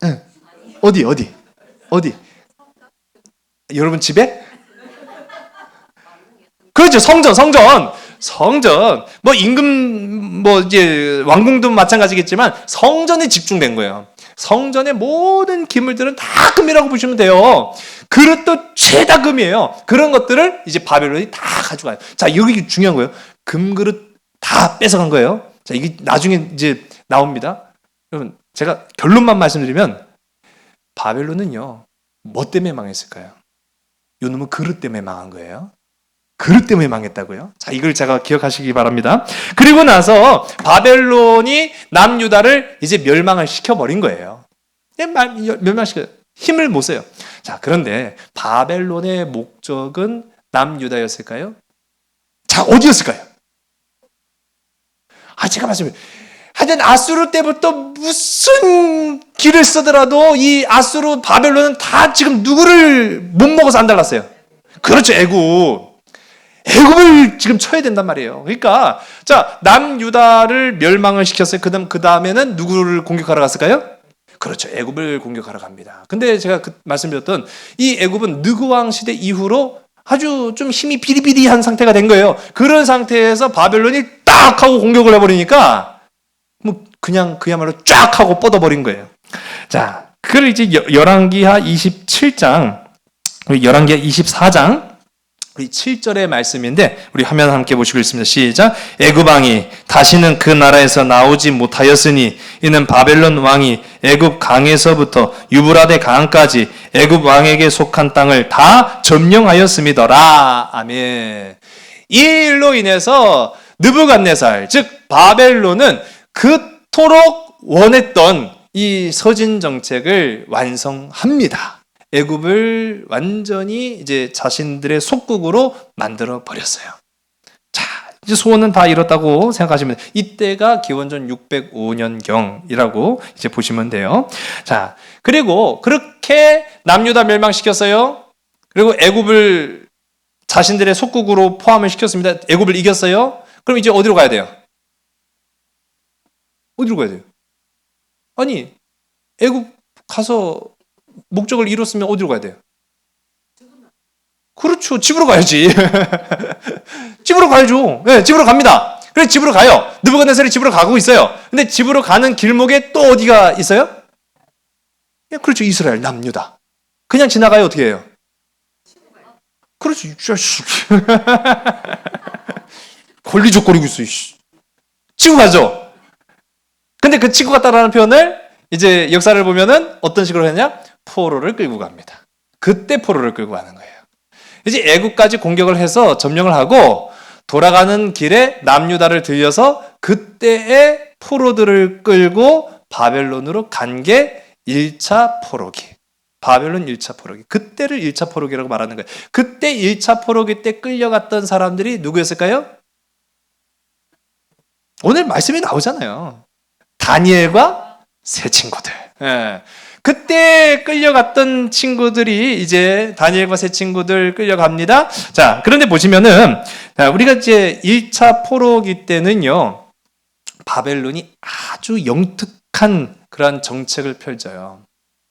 응. 어디? 여러분 집에? 그렇죠. 성전. 뭐 임금, 뭐 이제 왕궁도 마찬가지겠지만 성전에 집중된 거예요. 성전의 모든 기물들은 다 금이라고 보시면 돼요. 그릇도 죄다 금이에요. 그런 것들을 이제 바벨론이 다 가져가요. 자, 여기 중요한 거예요. 금그릇 다 뺏어간 거예요. 자, 이게 나중에 이제 나옵니다. 여러분, 제가 결론만 말씀드리면 바벨론은요, 뭐 때문에 망했을까요? 요놈은 그릇 때문에 망한 거예요. 그릇 때문에 망했다고요? 자, 이걸 제가 기억하시기 바랍니다. 그리고 나서 바벨론이 남유다를 이제 멸망을 시켜버린 거예요. 멸망시켜요. 힘을 못 써요. 자, 그런데 바벨론의 목적은 남유다였을까요? 자, 어디였을까요? 제가 말씀드려요. 하여튼 아수르 때부터 무슨 길을 쓰더라도 이 아수르 바벨론은 다 지금 누구를 못 먹어서 안 달랐어요. 그렇죠, 애굽을 지금 쳐야 된단 말이에요. 그러니까 자, 남유다를 멸망을 시켰어요. 그 다음에는 누구를 공격하러 갔을까요? 그렇죠, 애굽을 공격하러 갑니다. 근데 제가 말씀드렸던 이 애굽은 느그왕 시대 이후로 아주 좀 힘이 비리비리한 상태가 된 거예요. 그런 상태에서 바벨론이 딱 하고 공격을 해버리니까 뭐 그냥 그야말로 쫙 하고 뻗어버린 거예요. 자, 그걸 이제 열왕기하 27장, 열왕기하 24장 우리 7절의 말씀인데 우리 화면 함께 보시고 있습니다. 시작. 애굽 왕이 다시는 그 나라에서 나오지 못하였으니 이는 바벨론 왕이 애굽 강에서부터 유브라데 강까지 애굽 왕에게 속한 땅을 다 점령하였음이더라. 아멘. 이 일로 인해서 느부갓네살, 즉 바벨론은 그토록 원했던 이 서진 정책을 완성합니다. 애굽을 완전히 이제 자신들의 속국으로 만들어 버렸어요. 자, 이제 소원은 다 이뤘다고 생각하시면 돼요. 이때가 기원전 605년경이라고 이제 보시면 돼요. 자, 그리고 그렇게 남유다 멸망시켰어요. 그리고 애굽을 자신들의 속국으로 포함을 시켰습니다. 애굽을 이겼어요. 그럼 이제 어디로 가야 돼요? 어디로 가야 돼요? 아니, 애굽 가서 목적을 이뤘으면 어디로 가야 돼요? 그렇죠. 집으로 가야지. 집으로 가야죠. 네, 집으로 갑니다. 그래서 집으로 가요. 느부갓네살이 집으로 가고 있어요. 근데 집으로 가는 길목에 또 어디가 있어요? 예, 그렇죠. 이스라엘, 남유다. 그냥 지나가요? 어떻게 해요? 그렇죠. 이 자식. 권리적거리고 있어. 치고 가죠. 근데 그 치고 갔다라는 표현을 이제 역사를 보면은 어떤 식으로 했냐? 포로를 끌고 갑니다. 그때 포로를 끌고 가는 거예요. 이제 애국까지 공격을 해서 점령을 하고 돌아가는 길에 남유다를 들려서 그때의 포로들을 끌고 바벨론으로 간 게 1차 포로기. 바벨론 1차 포로기. 그때를 1차 포로기라고 말하는 거예요. 그때 1차 포로기 때 끌려갔던 사람들이 누구였을까요? 오늘 말씀이 나오잖아요. 다니엘과 세 친구들. 예. 그때 끌려갔던 친구들이 이제 다니엘과 세 친구들 끌려갑니다. 자, 그런데 보시면은 우리가 이제 1차 포로기 때는요, 바벨론이 아주 영특한 그런 정책을 펼쳐요.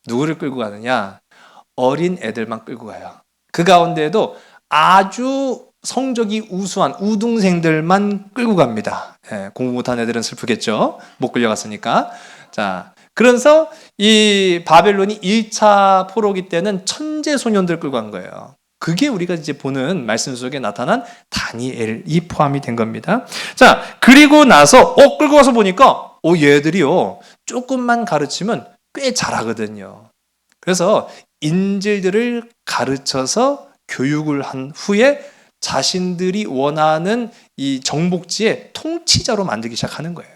누구를 끌고 가느냐? 어린 애들만 끌고 가요. 그 가운데에도 아주 성적이 우수한 우등생들만 끌고 갑니다. 예, 공부 못한 애들은 슬프겠죠. 못 끌려갔으니까. 자, 그래서 이 바벨론이 1차 포로기 때는 천재 소년들 끌고 간 거예요. 그게 우리가 이제 보는 말씀 속에 나타난 다니엘이 포함이 된 겁니다. 자, 그리고 나서 끌고 가서 보니까 얘들이요, 조금만 가르치면 꽤 잘하거든요. 그래서 인질들을 가르쳐서 교육을 한 후에 자신들이 원하는 이 정복지의 통치자로 만들기 시작하는 거예요.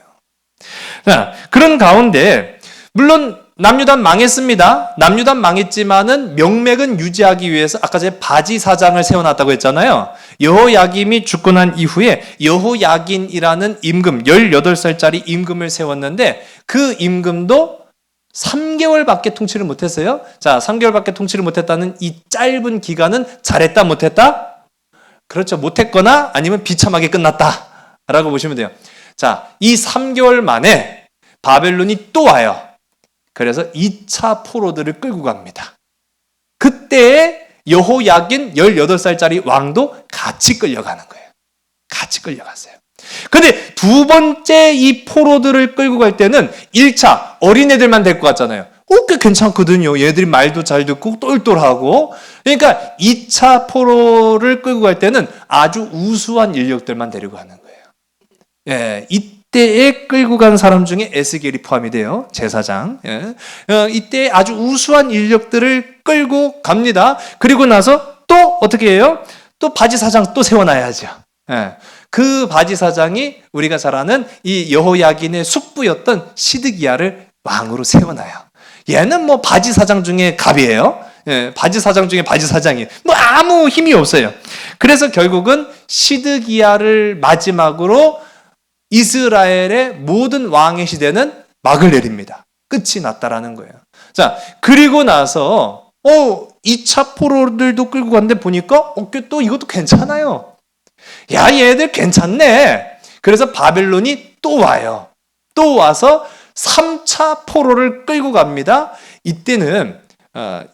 자, 그런 가운데 물론 남유단 망했습니다. 남유단 망했지만은 명맥은 유지하기 위해서 아까 전에 바지 사장을 세워놨다고 했잖아요. 여호야김이 죽고 난 이후에 여호야긴이라는 임금, 18살짜리 임금을 세웠는데 그 임금도 3개월밖에 통치를 못했어요. 자, 3개월밖에 통치를 못했다는 이 짧은 기간은 잘했다 못했다? 그렇죠. 못했거나 아니면 비참하게 끝났다 라고 보시면 돼요. 자, 이 3개월 만에 바벨론이 또 와요. 그래서 2차 포로들을 끌고 갑니다. 그때 여호야긴 18살짜리 왕도 같이 끌려가는 거예요. 같이 끌려갔어요. 근데 두 번째 이 포로들을 끌고 갈 때는 1차 어린애들만 데리고 갔잖아요. 꽤 괜찮거든요. 얘들이 말도 잘 듣고 똘똘하고. 그러니까 2차 포로를 끌고 갈 때는 아주 우수한 인력들만 데리고 가는 거예요. 예, 이때에 끌고 간 사람 중에 에스겔이 포함이 돼요. 제사장. 예. 이때 아주 우수한 인력들을 끌고 갑니다. 그리고 나서 또 어떻게 해요? 또 바지 사장 또 세워놔야죠. 예. 그 바지 사장이 우리가 잘 아는 이 여호야긴의 숙부였던 시드기야를 왕으로 세워놔요. 얘는 뭐 바지 사장 중에 갑이에요. 예, 바지 사장 중에 바지 사장이에요. 뭐 아무 힘이 없어요. 그래서 결국은 시드기야를 마지막으로 이스라엘의 모든 왕의 시대는 막을 내립니다. 끝이 났다라는 거예요. 자, 그리고 나서 2차 포로들도 끌고 갔는데 보니까 또 이것도 괜찮아요. 야, 얘들 괜찮네. 그래서 바벨론이 또 와요. 또 와서 3차 포로를 끌고 갑니다. 이때는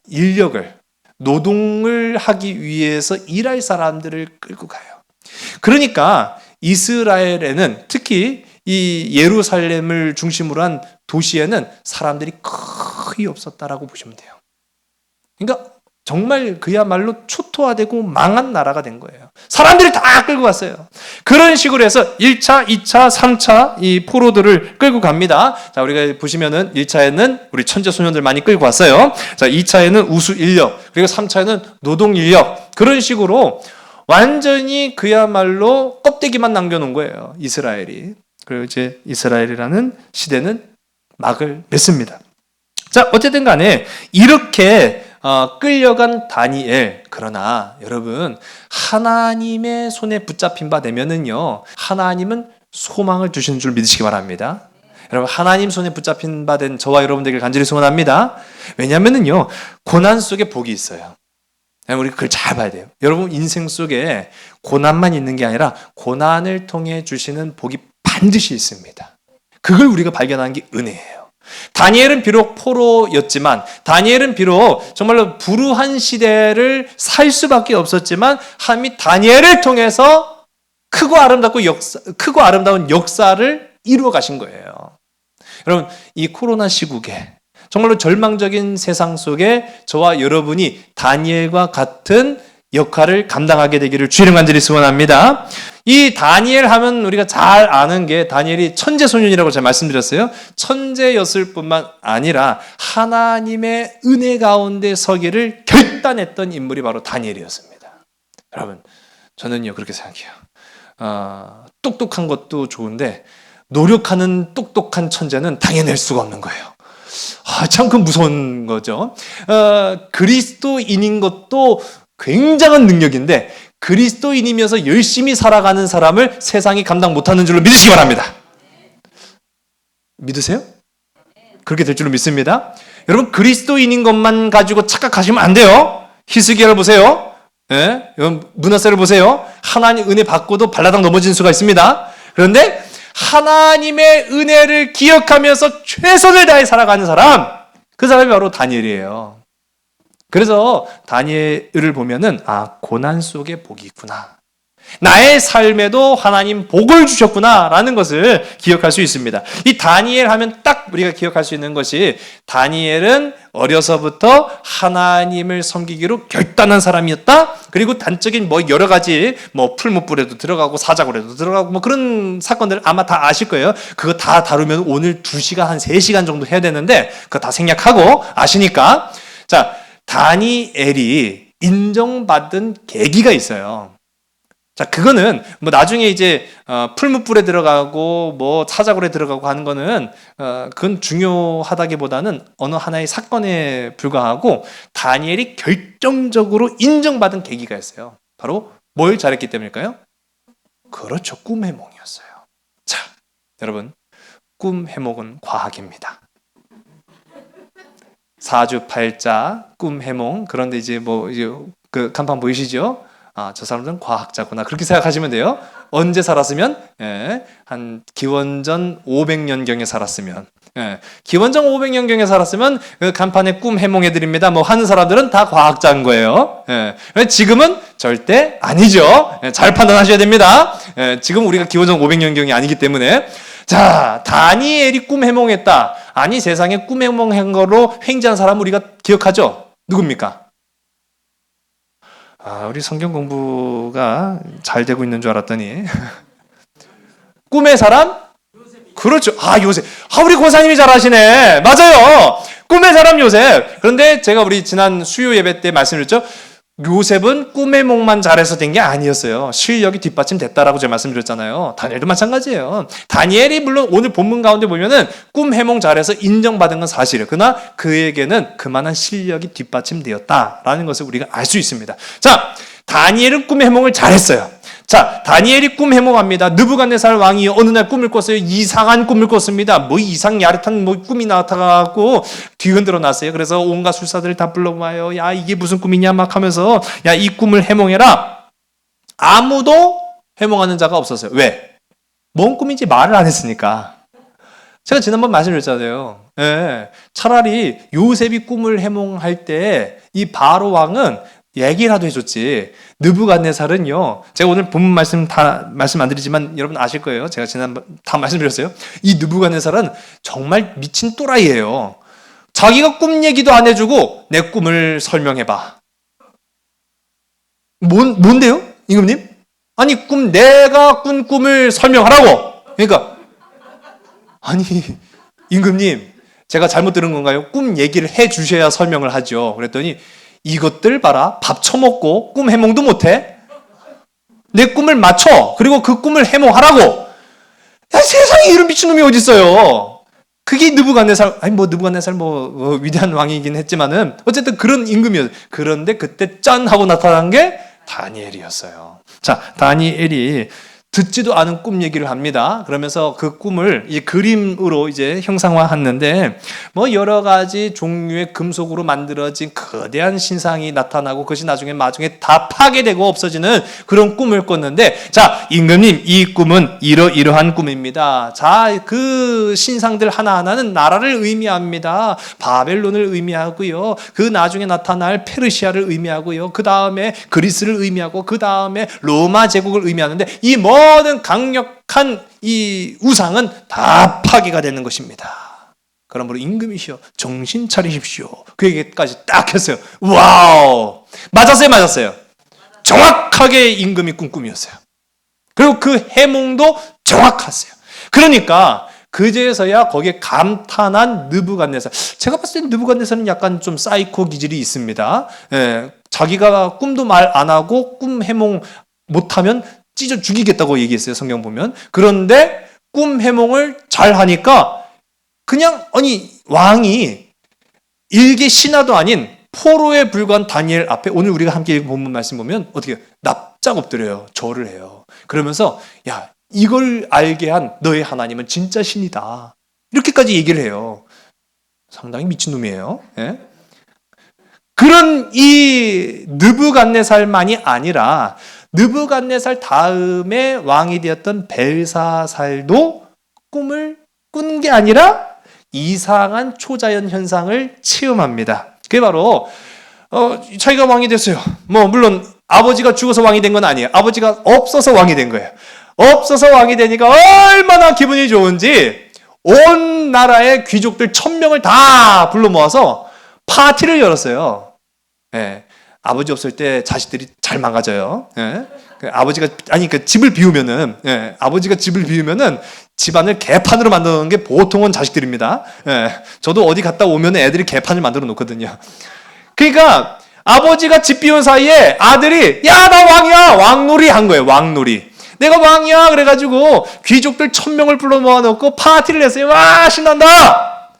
인력을, 노동을 하기 위해서 일할 사람들을 끌고 가요. 그러니까 이스라엘에는 특히 이 예루살렘을 중심으로 한 도시에는 사람들이 거의 없었다라고 보시면 돼요. 그러니까 정말 그야말로 초토화되고 망한 나라가 된 거예요. 사람들을 다 끌고 갔어요. 그런 식으로 해서 1차, 2차, 3차 이 포로들을 끌고 갑니다. 자, 우리가 보시면은 1차에는 우리 천재 소년들 많이 끌고 왔어요. 자, 2차에는 우수 인력, 그리고 3차에는 노동 인력. 그런 식으로 완전히 그야말로 껍데기만 남겨놓은 거예요. 이스라엘이. 그리고 이제 이스라엘이라는 시대는 막을 맺습니다. 자, 어쨌든 간에 이렇게 끌려간 다니엘. 그러나 여러분, 하나님의 손에 붙잡힌 바 되면은요, 하나님은 소망을 주시는 줄 믿으시기 바랍니다. 여러분, 하나님 손에 붙잡힌 바 된 저와 여러분들에게 간절히 소원합니다. 왜냐하면은요, 고난 속에 복이 있어요. 우리 그걸 잘 봐야 돼요. 여러분, 인생 속에 고난만 있는 게 아니라 고난을 통해 주시는 복이 반드시 있습니다. 그걸 우리가 발견하는 게 은혜예요. 다니엘은 비록 포로였지만, 다니엘은 비록 정말로 불우한 시대를 살 수밖에 없었지만, 하나님이 다니엘을 통해서 크고 아름다운 역사를 이루어 가신 거예요. 여러분, 이 코로나 시국에 정말로 절망적인 세상 속에 저와 여러분이 다니엘과 같은 역할을 감당하게 되기를 주님 간절히 소원합니다. 이 다니엘 하면 우리가 잘 아는 게 다니엘이 천재소년이라고 제가 말씀드렸어요. 천재였을 뿐만 아니라 하나님의 은혜 가운데 서기를 결단했던 인물이 바로 다니엘이었습니다. 여러분, 저는요 그렇게 생각해요. 똑똑한 것도 좋은데 노력하는 똑똑한 천재는 당해낼 수가 없는 거예요. 참 그 무서운 거죠. 그리스도인인 것도 굉장한 능력인데 그리스도인이면서 열심히 살아가는 사람을 세상이 감당 못하는 줄로 믿으시기 바랍니다. 믿으세요? 그렇게 될 줄로 믿습니다. 여러분, 그리스도인인 것만 가지고 착각하시면 안 돼요. 히스기야를 보세요. 예? 문하세를 보세요. 하나님 은혜 받고도 발라당 넘어진 수가 있습니다. 그런데 하나님의 은혜를 기억하면서 최선을 다해 살아가는 사람, 그 사람이 바로 다니엘이에요. 그래서 다니엘을 보면은 고난 속에 복이 있구나. 나의 삶에도 하나님 복을 주셨구나라는 것을 기억할 수 있습니다. 이 다니엘 하면 딱 우리가 기억할 수 있는 것이 다니엘은 어려서부터 하나님을 섬기기로 결단한 사람이었다. 그리고 단적인 여러 가지 풀무불에도 들어가고 사자굴에도 들어가고 그런 사건들 아마 다 아실 거예요. 그거 다 다루면 오늘 2시간 한 3시간 정도 해야 되는데 그거 다 생략하고 아시니까. 자, 다니엘이 인정받은 계기가 있어요. 자, 그거는 나중에 이제 풀무불에 들어가고 사자굴에 들어가고 하는 거는 그건 중요하다기보다는 어느 하나의 사건에 불과하고 다니엘이 결정적으로 인정받은 계기가 있어요. 바로 뭘 잘했기 때문일까요? 그렇죠, 꿈 해몽이었어요. 자, 여러분, 꿈 해몽은 과학입니다. 사주팔자, 꿈 해몽. 그런데 이제 그 간판 보이시죠? 저 사람들은 과학자구나. 그렇게 생각하시면 돼요. 언제 살았으면? 한 기원전 500년경에 살았으면. 기원전 500년경에 살았으면 그 간판에 꿈 해몽해드립니다. 하는 사람들은 다 과학자인 거예요. 지금은 절대 아니죠. 잘 판단하셔야 됩니다. 지금 우리가 기원전 500년경이 아니기 때문에. 자, 다니엘이 꿈 해몽했다. 아니, 세상에 꿈 해몽한 거로 횡재한 사람 우리가 기억하죠? 누굽니까? 우리 성경 공부가 잘 되고 있는 줄 알았더니 꿈의 사람? 그렇죠. 요셉. 우리 고사님이 잘 아시네. 맞아요. 꿈의 사람 요셉. 그런데 제가 우리 지난 수요 예배 때 말씀드렸죠. 요셉은 꿈의 목만 잘해서 된 게 아니었어요. 실력이 뒷받침됐다라고 제가 말씀드렸잖아요. 다니엘도 마찬가지예요. 다니엘이 물론 오늘 본문 가운데 보면은 꿈 해몽 잘해서 인정받은 건 사실이에요. 그러나 그에게는 그만한 실력이 뒷받침되었다라는 것을 우리가 알 수 있습니다. 자, 다니엘은 꿈 해몽을 잘했어요. 자, 다니엘이 꿈 해몽합니다. 느부갓네살 왕이 어느 날 꿈을 꿨어요. 이상한 꿈을 꿨습니다. 이상 야릇한 꿈이 나타나고 뒤흔들어 놨어요. 그래서 온갖 술사들을 다 불러와요. 야, 이게 무슨 꿈이냐 막 하면서 야, 이 꿈을 해몽해라. 아무도 해몽하는 자가 없었어요. 왜? 뭔 꿈인지 말을 안 했으니까. 제가 지난번 말씀드렸잖아요. 차라리 요셉이 꿈을 해몽할 때 이 바로 왕은 얘기라도 해줬지. 느부갓네살은요, 제가 오늘 본문 말씀 안 드리지만 여러분 아실 거예요. 제가 지난번 다 말씀드렸어요. 이 느부갓네살은 정말 미친 또라이예요. 자기가 꿈 얘기도 안 해주고 내 꿈을 설명해봐. 뭔데요, 임금님? 아니, 내가 꾼 꿈을 설명하라고. 그러니까 아니, 임금님, 제가 잘못 들은 건가요? 꿈 얘기를 해주셔야 설명을 하죠. 그랬더니 이것들 봐라. 밥 처먹고 꿈 해몽도 못해? 내 꿈을 맞춰. 그리고 그 꿈을 해몽하라고. 야, 세상에 이런 미친놈이 어디 있어요? 그게 느부갓네살, 아니 뭐 느부갓네살 뭐 위대한 왕이긴 했지만은 어쨌든 그런 임금이었어요. 그런데 그때 짠 하고 나타난 게 다니엘이었어요. 자, 다니엘이 듣지도 않은 꿈 얘기를 합니다. 그러면서 그 꿈을 이 그림으로 이제 형상화했는데 뭐 여러 가지 종류의 금속으로 만들어진 거대한 신상이 나타나고 그것이 나중에 다 파괴되고 없어지는 그런 꿈을 꿨는데, 자, 임금님, 이 꿈은 이러이러한 꿈입니다. 자, 그 신상들 하나하나는 나라를 의미합니다. 바벨론을 의미하고요. 그 나중에 나타날 페르시아를 의미하고요. 그 다음에 그리스를 의미하고 그 다음에 로마 제국을 의미하는데 이 모든 강력한 이 우상은 다 파괴가 되는 것입니다. 그러므로 임금이시여 정신 차리십시오. 그 얘기까지 딱 했어요. 와우! 맞았어요? 정확하게 임금이 꾼 꿈이었어요. 그리고 그 해몽도 정확했어요. 그러니까 그제서야 거기에 감탄한 느부갓네살. 제가 봤을 때 느부갓네살은 약간 좀 사이코 기질이 있습니다. 자기가 꿈도 말 안 하고 꿈 해몽 못하면 찢어 죽이겠다고 얘기했어요. 성경 보면. 그런데 꿈 해몽을 잘 하니까 그냥 아니 왕이 일개 신하도 아닌 포로에 불과한 다니엘 앞에 오늘 우리가 함께 본문 말씀 보면 어떻게 납작 엎드려요. 절을 해요. 그러면서 야, 이걸 알게 한 너의 하나님은 진짜 신이다. 이렇게까지 얘기를 해요. 상당히 미친놈이에요. 예? 그런 이 느부갓네살만이 아니라 느부갓네살 다음에 왕이 되었던 벨사살도 꿈을 꾼 게 아니라 이상한 초자연 현상을 체험합니다. 그게 바로 자기가 왕이 됐어요. 뭐 물론 아버지가 죽어서 왕이 된 건 아니에요. 아버지가 없어서 왕이 된 거예요. 없어서 왕이 되니까 얼마나 기분이 좋은지 온 나라의 귀족들 1000명을 다 불러 모아서 파티를 열었어요. 예. 아버지 없을 때 자식들이 잘 망가져요. 예. 아버지가 그 집을 비우면은 아버지가 집을 비우면은 집안을 개판으로 만드는 게 보통은 자식들입니다. 예. 저도 어디 갔다 오면 애들이 개판을 만들어 놓거든요. 그러니까 아버지가 집 비운 사이에 아들이 야, 나 왕이야! 왕놀이 한 거예요. 왕놀이. 내가 왕이야! 그래가지고 귀족들 1000명을 불러 모아놓고 파티를 했어요. 와, 신난다!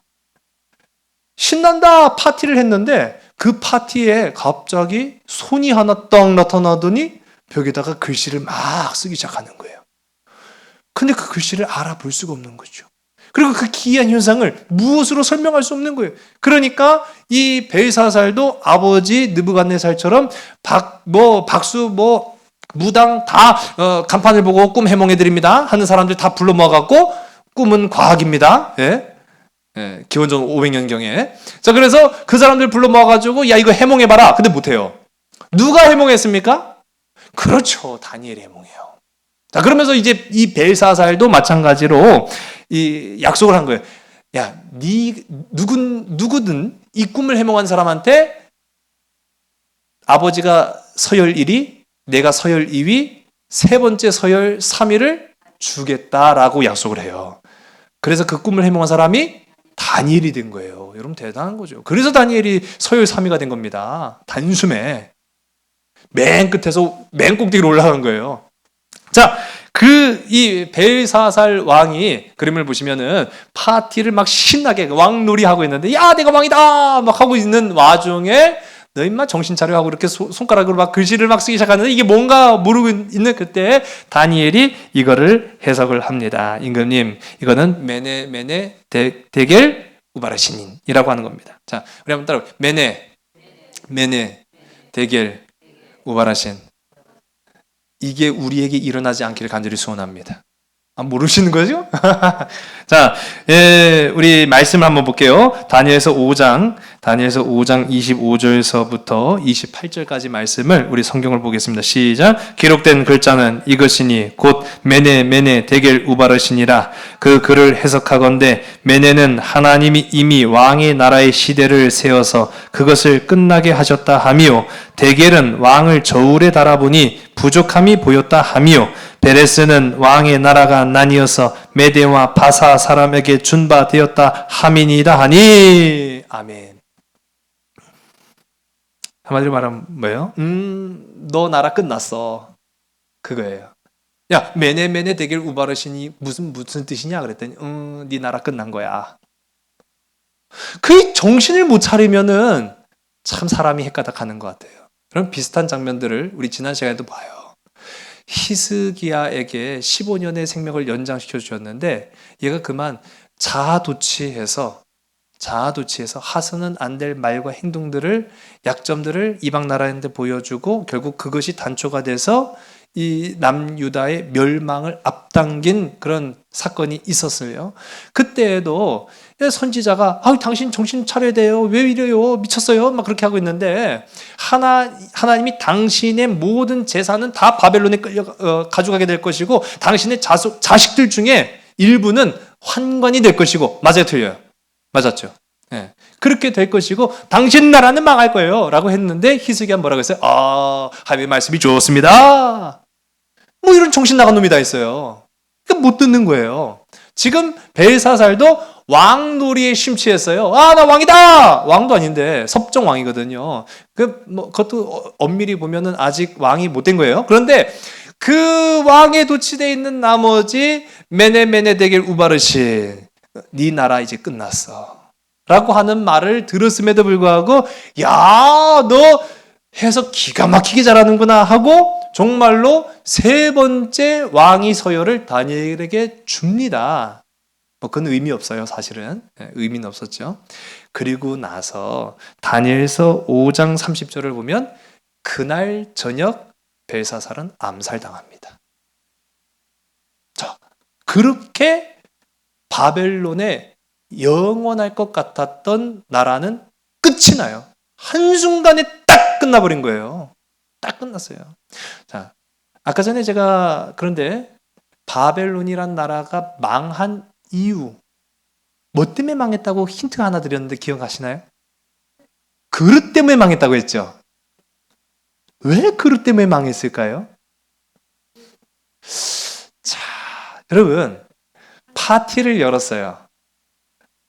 신난다! 파티를 했는데 그 파티에 갑자기 손이 하나 딱 나타나더니 벽에다가 글씨를 막 쓰기 시작하는 거예요. 근데 그 글씨를 알아볼 수가 없는 거죠. 그리고 그 기이한 현상을 무엇으로 설명할 수 없는 거예요. 그러니까 이 벨사살도 아버지 느부갓네살처럼 박수 무당 다 간판을 보고 꿈 해몽해 드립니다 하는 사람들 다 불러 모아갖고 꿈은 과학입니다. 예? 예, 기원전 500년경에. 자, 그래서 그 사람들 불러 모아가지고 야, 이거 해몽해봐라. 근데 못해요. 누가 해몽했습니까? 그렇죠, 다니엘이 해몽해요. 자, 그러면서 이제 이 벨사살도 마찬가지로 이 약속을 한 거예요. 야, 누구든 이 꿈을 해몽한 사람한테 아버지가 서열 1위, 내가 서열 2위, 세 번째 서열 3위를 주겠다라고 약속을 해요. 그래서 그 꿈을 해몽한 사람이 다니엘이 된 거예요. 여러분 대단한 거죠. 그래서 다니엘이 서열 3위가 된 겁니다. 단숨에 맨 끝에서 맨 꼭대기로 올라간 거예요. 자, 이 벨사살 왕이 그림을 보시면은 파티를 막 신나게 왕놀이 하고 있는데 야, 내가 왕이다 막 하고 있는 와중에 너 임마 정신 차려 하고 이렇게 손가락으로 막 글씨를 막 쓰기 시작하는데 이게 뭔가 모르고 있는 그때 다니엘이 이거를 해석을 합니다. 임금님, 이거는 메네 데겔 우바르신이라고 하는 겁니다. 자, 우리 한번 따라 메네 데겔 우바르신. 이게 우리에게 일어나지 않기를 간절히 소원합니다. 모르시는 거죠? 자, 우리 말씀을 한번 볼게요. 다니엘서 5장 25절서부터 28절까지 말씀을 우리 성경을 보겠습니다. 시작. 기록된 글자는 이것이니 곧 메네 데겔 우바르시니라. 그 글을 해석하건대 메네는 하나님이 이미 왕의 나라의 시대를 세워서 그것을 끝나게 하셨다 하며, 데겔은 왕을 저울에 달아보니 부족함이 보였다 하며, 베레스는 왕의 나라가 나뉘어서 메대와 바사 사람에게 준바되었다 함이니이다 하니. 아멘. 한마디로 말하면 뭐예요? 너 나라 끝났어. 그거예요. 야, 메네 데겔 우바르시니 무슨 뜻이냐 그랬더니 네 나라 끝난 거야. 그 정신을 못 차리면은 참 사람이 헷가닥하는 것 같아요. 그런 비슷한 장면들을 우리 지난 시간에도 봐요. 히스기야에게 15년의 생명을 연장시켜 주셨는데 얘가 그만 자아도취해서 하서는 안 될 말과 행동들을, 약점들을 이방 나라한테 보여주고 결국 그것이 단초가 돼서 이 남유다의 멸망을 앞당긴 그런 사건이 있었어요. 그때에도 선지자가 당신 정신 차려야 돼요. 왜 이래요? 미쳤어요? 막 그렇게 하고 있는데 하나님이 당신의 모든 재산은 다 바벨론에 가져가게 될 것이고 당신의 자식들 중에 일부는 환관이 될 것이고, 맞아요, 틀려요? 맞았죠? 네. 그렇게 될 것이고 당신 나라는 망할 거예요 라고 했는데 히스기야 뭐라고 했어요? 하나님의 말씀이 좋습니다. 뭐 이런 정신 나간 놈이 다 있어요. 그러니까 못 듣는 거예요. 지금 벨사살도 왕놀이에 심취했어요. 나 왕이다! 왕도 아닌데 섭정 왕이거든요. 그것도 엄밀히 보면은 아직 왕이 못 된 거예요. 그런데 그 왕에 도취되어 있는 나머지 메네데겔 우바르시, 네 나라 이제 끝났어 라고 하는 말을 들었음에도 불구하고 너 해석 기가 막히게 잘하는구나 하고 정말로 세 번째 왕위 서열을 다니엘에게 줍니다. 그건 의미 없어요, 사실은. 의미는 없었죠. 그리고 나서 다니엘서 5장 30절을 보면 그날 저녁 벨사살은 암살당합니다. 자, 그렇게 바벨론에 영원할 것 같았던 나라는 끝이 나요. 한순간에 딱 끝나버린 거예요. 딱 끝났어요. 자, 아까 전에 제가 그런데 바벨론이란 나라가 망한 이유, 뭐 때문에 망했다고 힌트 하나 드렸는데 기억하시나요? 그릇 때문에 망했다고 했죠. 왜 그릇 때문에 망했을까요? 자, 여러분, 파티를 열었어요.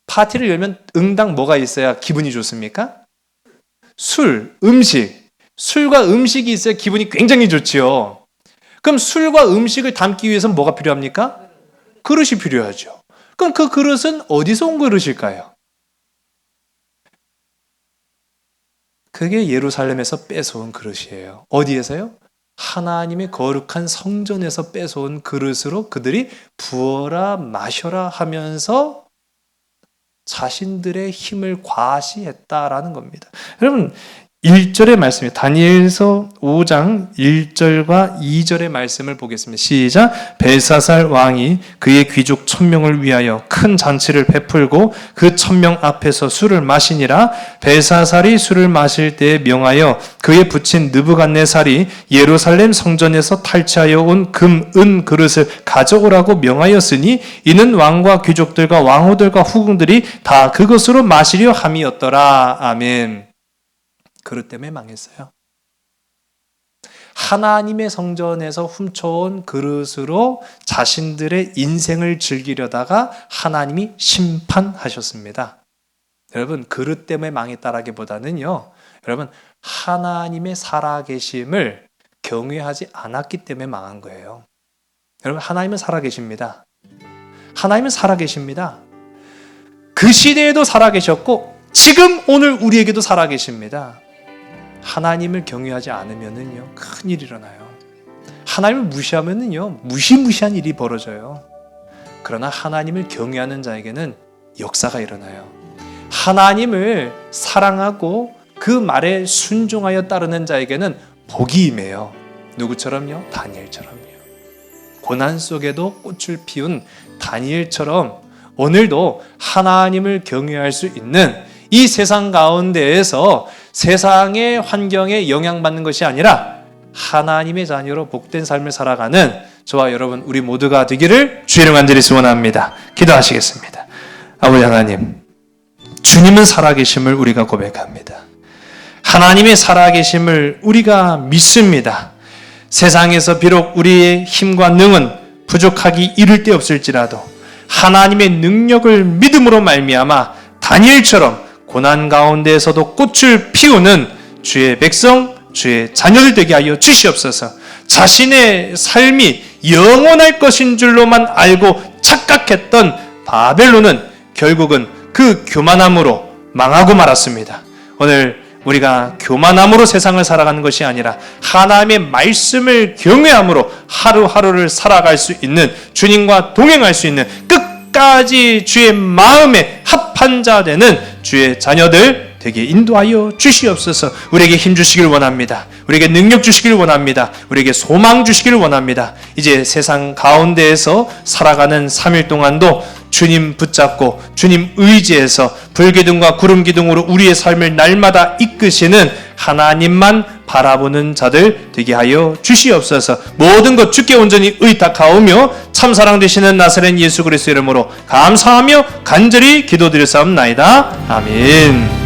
파티를 열면 응당 뭐가 있어야 기분이 좋습니까? 술, 음식. 술과 음식이 있어야 기분이 굉장히 좋지요. 그럼 술과 음식을 담기 위해서는 뭐가 필요합니까? 그릇이 필요하죠. 그럼 그 그릇은 어디서 온 그릇일까요? 그게 예루살렘에서 뺏어온 그릇이에요. 어디에서요? 하나님의 거룩한 성전에서 뺏어온 그릇으로 그들이 부어라 마셔라 하면서 자신들의 힘을 과시했다라는 겁니다. 여러분, 1절의 말씀이에요. 다니엘서 5장 1절과 2절의 말씀을 보겠습니다. 시작. 벨사살 왕이 그의 귀족 1000명을 위하여 큰 잔치를 베풀고 그 1000명 앞에서 술을 마시니라. 벨사살이 술을 마실 때에 명하여 그의 부친 느부갓네살이 예루살렘 성전에서 탈취하여 온 금, 은 그릇을 가져오라고 명하였으니 이는 왕과 귀족들과 왕후들과 후궁들이 다 그것으로 마시려 함이었더라. 아멘. 그릇 때문에 망했어요. 하나님의 성전에서 훔쳐온 그릇으로 자신들의 인생을 즐기려다가 하나님이 심판하셨습니다. 여러분, 그릇 때문에 망했다라기보다는요, 여러분, 하나님의 살아계심을 경외하지 않았기 때문에 망한 거예요. 여러분, 하나님은 살아계십니다. 하나님은 살아계십니다. 그 시대에도 살아계셨고 지금 오늘 우리에게도 살아계십니다. 하나님을 경외하지 않으면은요, 큰일이 일어나요. 하나님을 무시하면은요, 무시무시한 일이 벌어져요. 그러나 하나님을 경외하는 자에게는 역사가 일어나요. 하나님을 사랑하고 그 말에 순종하여 따르는 자에게는 복이 임해요. 누구처럼요? 다니엘처럼요. 고난 속에도 꽃을 피운 다니엘처럼 오늘도 하나님을 경외할 수 있는 이 세상 가운데에서 세상의 환경에 영향받는 것이 아니라 하나님의 자녀로 복된 삶을 살아가는 저와 여러분 우리 모두가 되기를 주의 이름 간절히 소원합니다. 기도하시겠습니다. 아버지 하나님, 주님은 살아계심을 우리가 고백합니다. 하나님의 살아계심을 우리가 믿습니다. 세상에서 비록 우리의 힘과 능은 부족하기 이를 데 없을지라도 하나님의 능력을 믿음으로 말미암아 다니엘처럼 고난 가운데에서도 꽃을 피우는 주의 백성, 주의 자녀들 되게 하여 주시옵소서. 자신의 삶이 영원할 것인 줄로만 알고 착각했던 바벨론은 결국은 그 교만함으로 망하고 말았습니다. 오늘 우리가 교만함으로 세상을 살아가는 것이 아니라 하나님의 말씀을 경외함으로 하루하루를 살아갈 수 있는, 주님과 동행할 수 있는, 끝까지 주의 마음에 합한 자 되는 주의 자녀들 되게 인도하여 주시옵소서. 우리에게 힘 주시길 원합니다. 우리에게 능력 주시길 원합니다. 우리에게 소망 주시길 원합니다. 이제 세상 가운데에서 살아가는 3일 동안도 주님 붙잡고 주님 의지해서 불기둥과 구름기둥으로 우리의 삶을 날마다 이끄시는 하나님만 바라보는 자들 되게 하여 주시옵소서. 모든 것 주께 온전히 의탁하오며 참사랑 되시는 나사렛 예수 그리스도 이름으로 감사하며 간절히 기도드렸사옵나이다. 아멘.